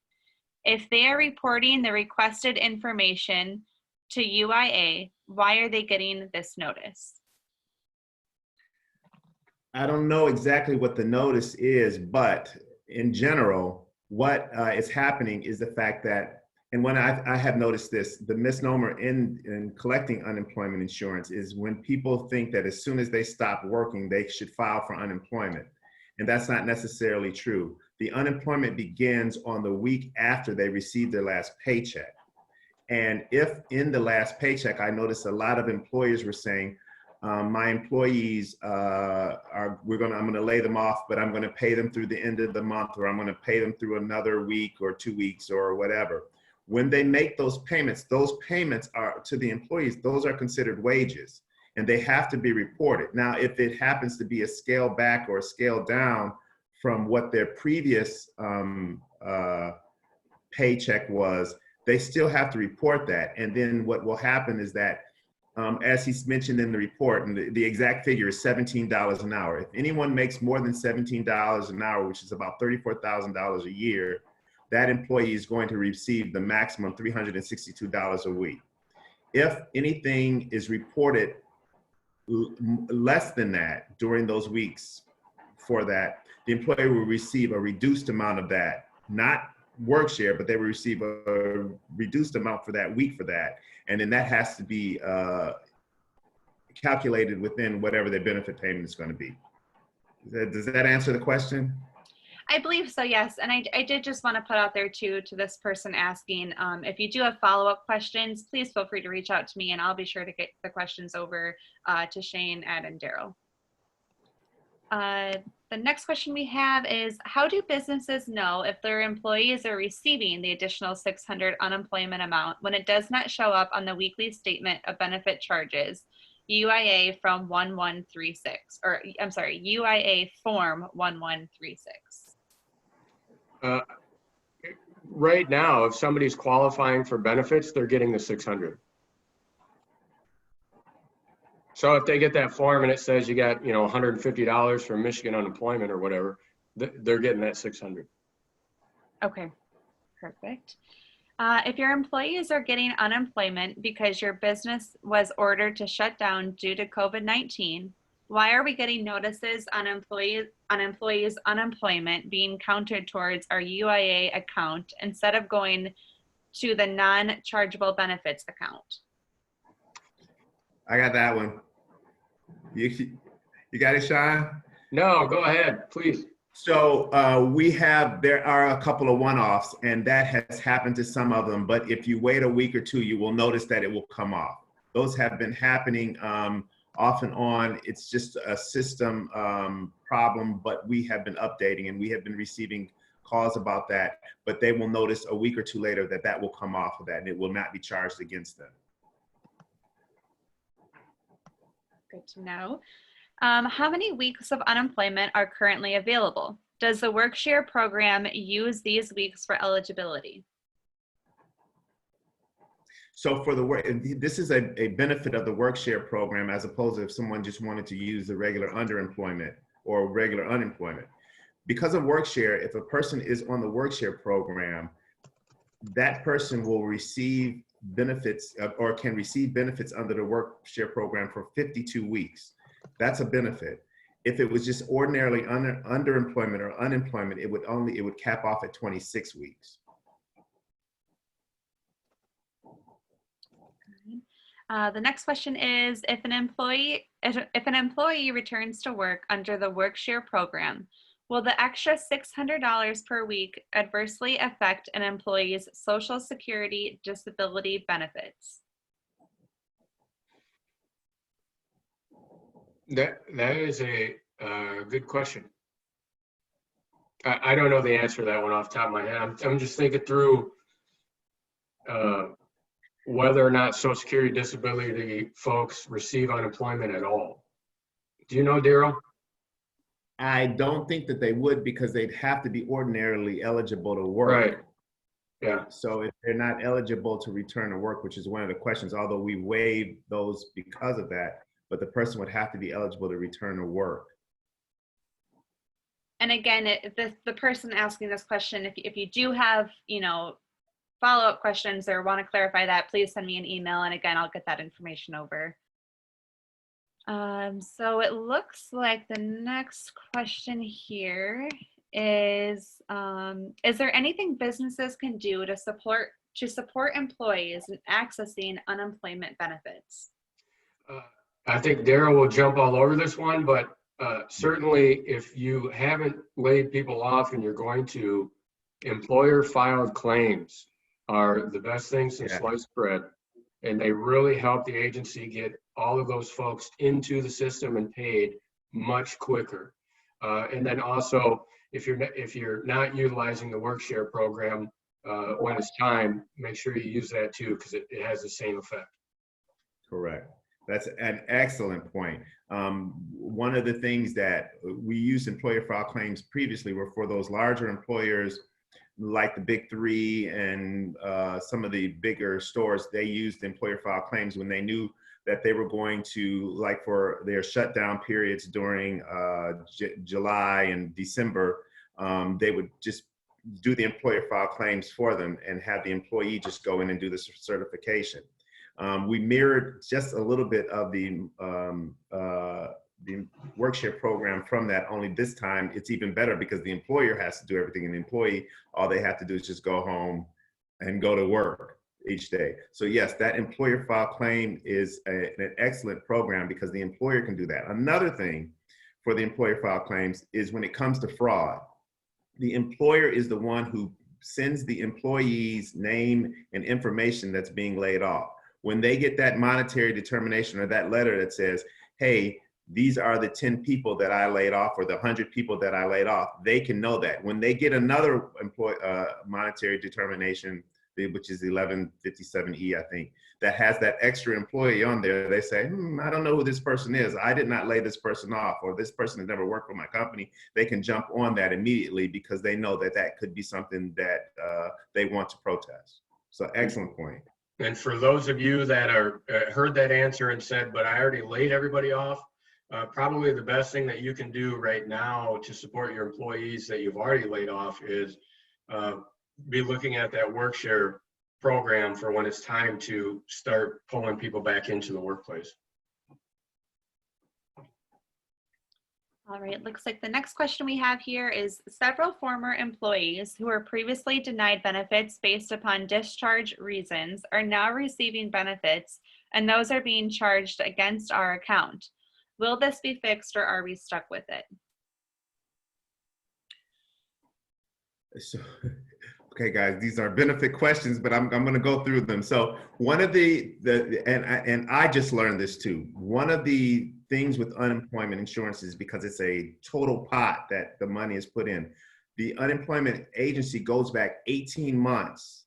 If they are reporting the requested information to UIA, why are they getting this notice? I don't know exactly what the notice is, but in general, what is happening is the fact that, and when I have noticed this, the misnomer in collecting unemployment insurance is when people think that as soon as they stop working, they should file for unemployment. And that's not necessarily true. The unemployment begins on the week after they receive their last paycheck. And if in the last paycheck, I noticed a lot of employers were saying, my employees I'm going to lay them off, but I'm going to pay them through the end of the month, or I'm going to pay them through another week or 2 weeks or whatever. When they make those payments are to the employees, those are considered wages and they have to be reported. Now, if it happens to be a scale back or a scale down from what their previous paycheck was, they still have to report that. And then what will happen is that, as he's mentioned in the report, and the exact figure is $17 an hour. If anyone makes more than $17 an hour, which is about $34,000 a year, that employee is going to receive the maximum $362 a week. If anything is reported less than that during those weeks for that, the employee will receive a reduced amount of that, not work share, but they will receive a reduced amount for that week for that. And then that has to be calculated within whatever their benefit payment is going to be. Does that answer the question? I believe so, yes. And I did just want to put out there too, to this person asking, if you do have follow-up questions, please feel free to reach out to me and I'll be sure to get the questions over to Shane, Ed, and Daryl. The next question we have is, how do businesses know if their employees are receiving the additional $600 unemployment amount when it does not show up on the weekly statement of benefit charges, UIA from 1136, or I'm sorry, UIA form 1136? Right now, if somebody's qualifying for benefits, they're getting the 600. So if they get that form and it says you got, $150 for Michigan unemployment or whatever, they're getting that 600. Okay, perfect. If your employees are getting unemployment because your business was ordered to shut down due to COVID-19, why are we getting notices on employees' unemployment being counted towards our UIA account instead of going to the non-chargeable benefits account? I got that one. You got it, Sean? No, go ahead, please. So there are a couple of one-offs, and that has happened to some of them. But if you wait a week or two, you will notice that it will come off. Those have been happening off and on. It's just a system problem, but we have been updating and we have been receiving calls about that. But they will notice a week or two later that that will come off of that and it will not be charged against them. Good to know. How many weeks of unemployment are currently available? Does the WorkShare program use these weeks for eligibility? So for the work, this is a benefit of the WorkShare program as opposed to if someone just wanted to use the regular underemployment or regular unemployment. Because of WorkShare, if a person is on the WorkShare program, that person will receive benefits or can receive benefits under the WorkShare program for 52 weeks. That's a benefit. If it was just ordinarily underemployment or unemployment, it would cap off at 26 weeks. The next question is, if an employee returns to work under the WorkShare program, will the extra $600 per week adversely affect an employee's Social Security disability benefits? That is a good question. I don't know the answer to that one off the top of my head. I'm just thinking through whether or not Social Security disability folks receive unemployment at all. Do you know, Daryl? I don't think that they would, because they'd have to be ordinarily eligible to work. Right. Yeah. So if they're not eligible to return to work, which is one of the questions, although we waive those because of that, but the person would have to be eligible to return to work. And again, the person asking this question, if you do have, follow-up questions or want to clarify that, please send me an email. And again, I'll get that information over. So it looks like the next question here is there anything businesses can do to support employees in accessing unemployment benefits? I think Daryl will jump all over this one, but certainly if you haven't laid people off and you're going to, employer filed claims are the best thing since sliced bread. And they really help the agency get all of those folks into the system and paid much quicker. And then also, if you're not utilizing the WorkShare program when it's time, make sure you use that too, because it has the same effect. Correct. That's an excellent point. One of the things that we used employer file claims previously were for those larger employers like the big three and some of the bigger stores. They used employer file claims when they knew that they were going to, like for their shutdown periods during July and December, they would just do the employer file claims for them and have the employee just go in and do the certification. We mirrored just a little bit of the WorkShare program from that, only this time it's even better because the employer has to do everything, and the employee, all they have to do is just go home and go to work each day. So yes, that employer file claim is an excellent program because the employer can do that. Another thing for the employer file claims is when it comes to fraud, the employer is the one who sends the employee's name and information that's being laid off. When they get that monetary determination or that letter that says, hey, these are the 10 people that I laid off or the 100 people that I laid off, they can know that. When they get another monetary determination, which is 1157E, I think, that has that extra employee on there, they say, I don't know who this person is. I did not lay this person off, or this person has never worked for my company. They can jump on that immediately because they know that that could be something that they want to protest. So excellent point. And for those of you that are heard that answer and said, but I already laid everybody off, probably the best thing that you can do right now to support your employees that you've already laid off is be looking at that WorkShare program for when it's time to start pulling people back into the workplace. All right, looks like the next question we have here is several former employees who were previously denied benefits based upon discharge reasons are now receiving benefits, and those are being charged against our account. Will this be fixed, or are we stuck with it? So, okay, guys, these are benefit questions, but I'm going to go through them. So one of and I just learned this too. One of the things with unemployment insurance is because it's a total pot that the money is put in. The unemployment agency goes back 18 months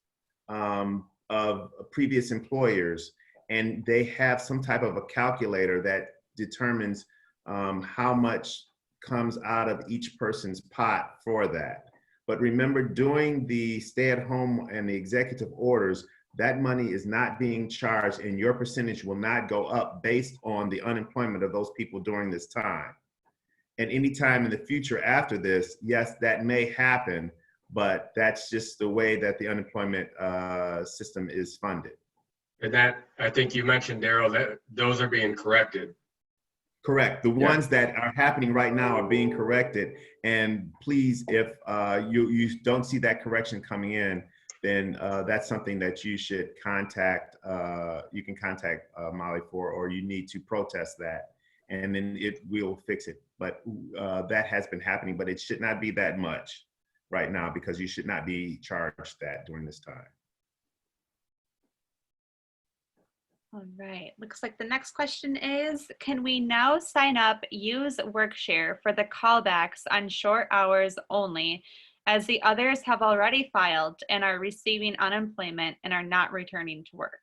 of previous employers, and they have some type of a calculator that determines how much comes out of each person's pot for that. But remember, during the stay-at-home and the executive orders, that money is not being charged, and your percentage will not go up based on the unemployment of those people during this time. And anytime in the future after this, yes, that may happen, but that's just the way that the unemployment system is funded. And that, I think you mentioned, Daryl, that those are being corrected. Correct. The ones that are happening right now are being corrected. And please, if you don't see that correction coming in, then that's something that you should contact, you can contact Molly for, or you need to protest that, and then it will fix it. But that has been happening, but it should not be that much right now, because you should not be charged that during this time. All right, looks like the next question is, can we now sign up, use Workshare for the callbacks on short hours only, as the others have already filed and are receiving unemployment and are not returning to work?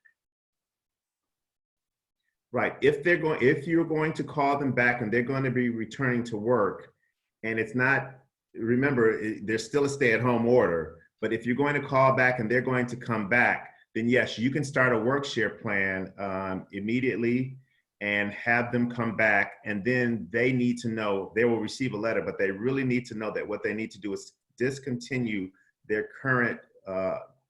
Right, if you're going to call them back and they're going to be returning to work, and it's not, remember, there's still a stay-at-home order, but if you're going to call back and they're going to come back, then yes, you can start a Workshare plan immediately and have them come back, and then they need to know, they will receive a letter, but they really need to know that what they need to do is discontinue their current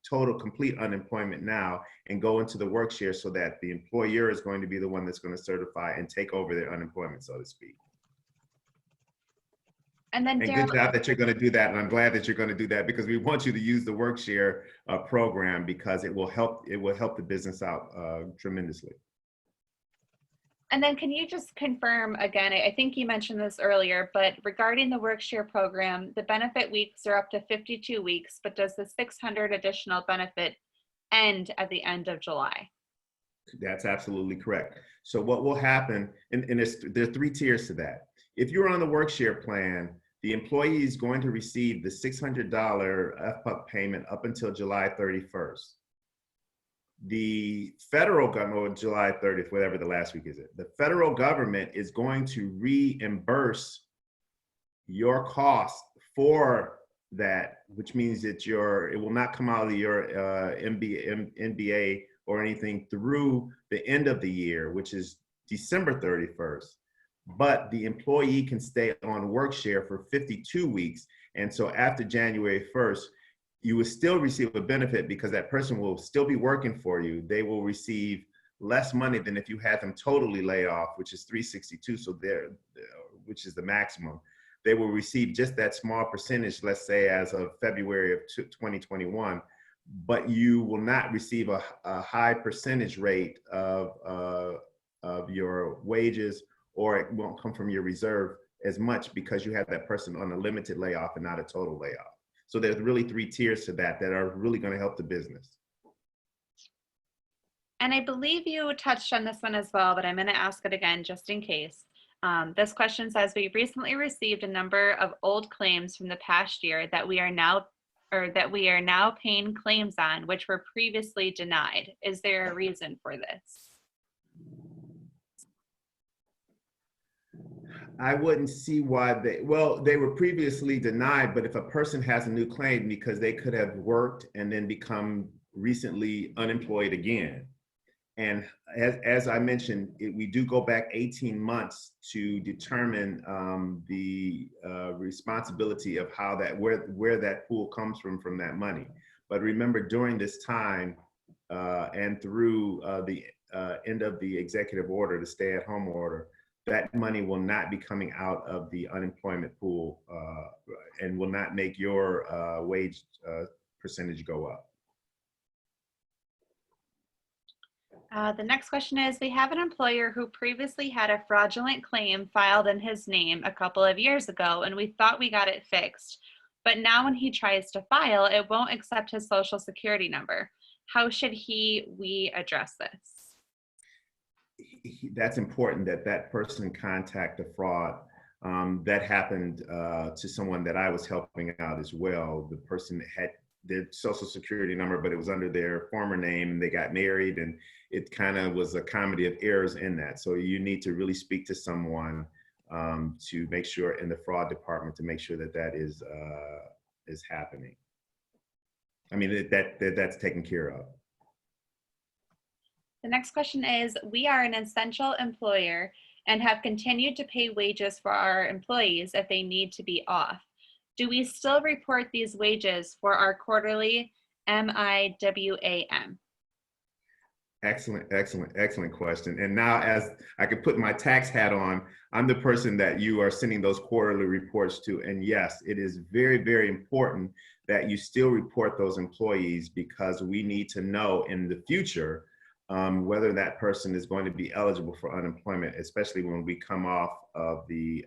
total complete unemployment now and go into the Workshare, so that the employer is going to be the one that's going to certify and take over their unemployment, so to speak. And then And Daryl, good job that you're going to do that. And I'm glad that you're going to do that, because we want you to use the Workshare program, because it will help the business out tremendously. and then can you just confirm again, I think you mentioned this earlier, but regarding the Workshare program, the benefit weeks are up to 52 weeks, but does the 600 additional benefit end at the end of July? That's absolutely correct. So what will happen, and there are 3 tiers to that. If you're on the Workshare plan, the employee is going to receive the $600 FPUP payment up until July 31st. The federal government, or July 30th, whatever the last week is, the federal government is going to reimburse your cost for that, which means that it will not come out of your NBA or anything through the end of the year, which is December 31st. But the employee can stay on Workshare for 52 weeks. And so after January 1st, you will still receive a benefit, because that person will still be working for you. They will receive less money than if you had them totally laid off, which is $362, so which is the maximum. They will receive just that small percentage, let's say as of February of 2021, but you will not receive a high percentage rate of your wages, or it won't come from your reserve as much, because you have that person on a limited layoff and not a total layoff. So there's really 3 tiers to that are really going to help the business. And I believe you touched on this one as well, but I'm going to ask it again just in case. This question says, we recently received a number of old claims from the past year that we are now paying claims on, which were previously denied. Is there a reason for this? I wouldn't see why they were previously denied, but if a person has a new claim because they could have worked and then become recently unemployed again. And as I mentioned, we do go back 18 months to determine the responsibility of how where that pool comes from that money. But remember, during this time and through the end of the executive order, the stay-at-home order, that money will not be coming out of the unemployment pool and will not make your wage percentage go up. The next question is, we have an employer who previously had a fraudulent claim filed in his name a couple of years ago, and we thought we got it fixed. But now when he tries to file, it won't accept his social security number. How should we address this? That's important that that person contact the fraud. That happened to someone that I was helping out as well. The person had their social security number, but it was under their former name, and they got married, and it kind of was a comedy of errors in that. So you need to really speak to someone to make sure, in the fraud department, to make sure that that is happening. I mean, that's taken care of. The next question is, we are an essential employer and have continued to pay wages for our employees if they need to be off. Do we still report these wages for our quarterly MIWAM? Excellent question. And now, as I could put my tax hat on, I'm the person that you are sending those quarterly reports to. And yes, it is very important that you still report those employees, because we need to know in the future whether that person is going to be eligible for unemployment, especially when we come off of the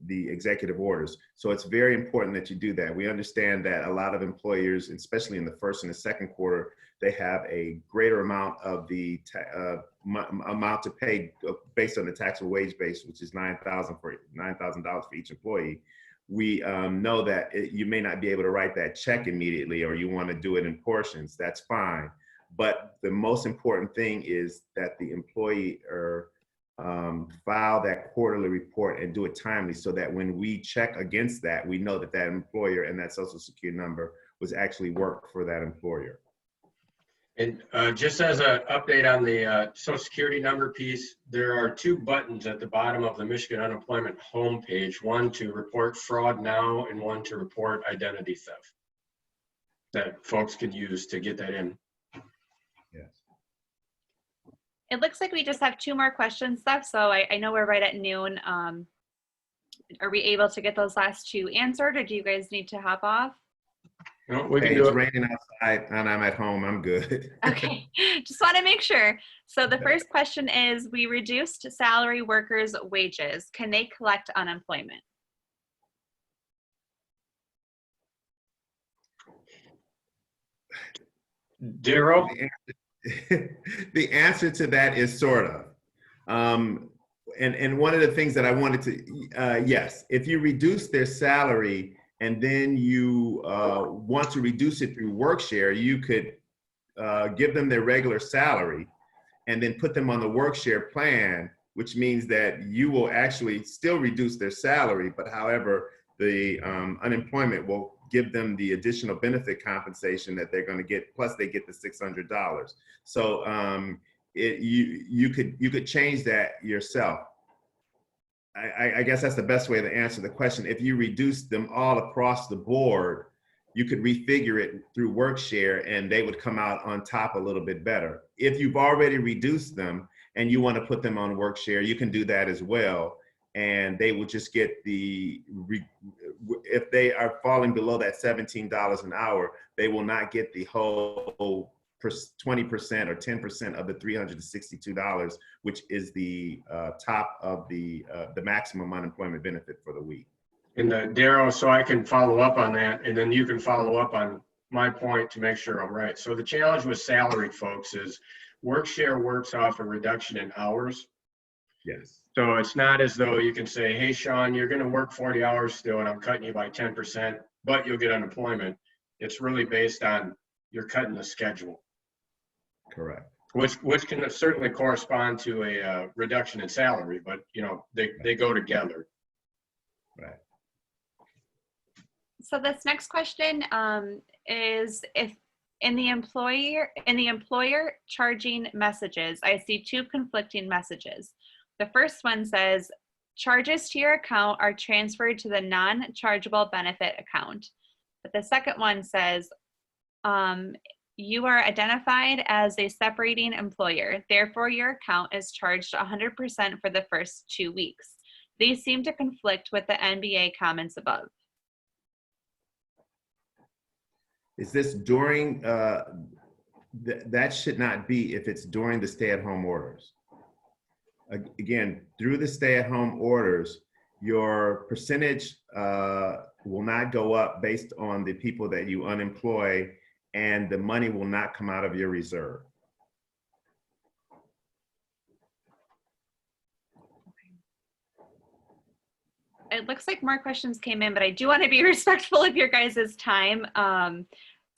executive orders. So it's very important that you do that. We understand that a lot of employers, especially in the first and the second quarter, they have a greater amount of the amount to pay based on the taxable wage base, which is $9,000 for each employee. We know that you may not be able to write that check immediately, or you want to do it in portions. That's fine. But the most important thing is that the employee file that quarterly report and do it timely, so that when we check against that, we know that that employer and that Social Security number was actually worked for that employer. And just as an update on the Social Security number piece, there are 2 buttons at the bottom of the Michigan Unemployment homepage, one to report fraud now and one to report identity theft, that folks could use to get that in. Yes. It looks like we just have 2 more questions left, so I know we're right at noon. Are we able to get those last 2 answered, or do you guys need to hop off? No, we can Hey, do it's it. raining outside and I'm at home. I'm good. Okay, just want to make sure. So the first question is, we reduced salary workers' wages. Can they collect unemployment? Daryl? The answer to that is sort of. And one of the things that I wanted to, yes, if you reduce their salary and then you want to reduce it through WorkShare, you could give them their regular salary and then put them on the WorkShare plan, which means that you will actually still reduce their salary, but however, the unemployment will give them the additional benefit compensation that they're going to get, plus they get the $600. So you could change that yourself. I guess that's the best way to answer the question. If you reduce them all across the board, you could refigure it through WorkShare and they would come out on top a little bit better. If you've already reduced them and you want to put them on WorkShare, you can do that as well. And they will just get the, if they are falling below that $17 an hour, they will not get the whole 20% or 10% of the $362, which is the top of the maximum unemployment benefit for the week. And Daryl, so I can follow up on that, and then you can follow up on my point to make sure I'm right. So the challenge with salaried folks is WorkShare works off a reduction in hours. Yes. So it's not as though you can say, hey, Sean, you're going to work 40 hours still, and I'm cutting you by 10%, but you'll get unemployment. It's really based on you're cutting the schedule. Correct. Which can certainly correspond to a reduction in salary, but you know they go together. Right. So this next question is, if in the employer charging messages, I see 2 conflicting messages. The first one says, charges to your account are transferred to the non-chargeable benefit account. But the second one says, you are identified as a separating employer. Therefore, your account is charged 100% for the first 2 weeks. These seem to conflict with the NBA comments above. Is this during, that should not be if it's during the stay-at-home orders. Again, through the stay-at-home orders, your percentage will not go up based on the people that you unemploy, and the money will not come out of your reserve. It looks like more questions came in, but I do want to be respectful of your guys' time.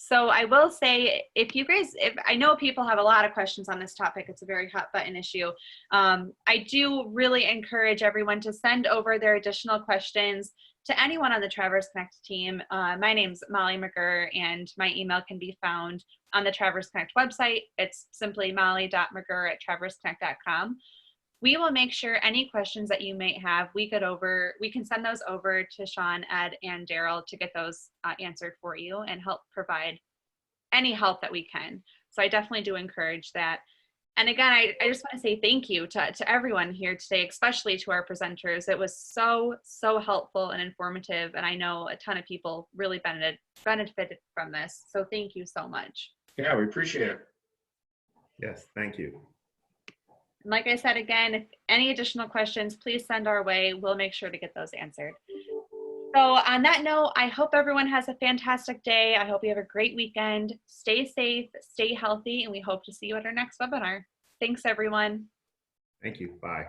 So I will say, if I know people have a lot of questions on this topic, it's a very hot button issue. I do really encourage everyone to send over their additional questions to anyone on the Traverse Connect team. My name's Molly McGurr, and my email can be found on the Traverse Connect website. It's simply molly.mcgurr@traverseconnect.com. We will make sure any questions that you may have, we can send those over to Sean, Ed, and Daryl to get those answered for you and help provide any help that we can. So I definitely do encourage that. And again, I just want to say thank you to everyone here today, especially to our presenters. It was so helpful and informative. And I know a ton of people really benefited from this. So thank you so much. Yeah, we appreciate it. Yes, thank you. And like I said, again, if any additional questions, please send our way. We'll make sure to get those answered. So on that note, I hope everyone has a fantastic day. I hope you have a great weekend. Stay safe, stay healthy, and we hope to see you at our next webinar. Thanks, everyone. Thank you. Bye.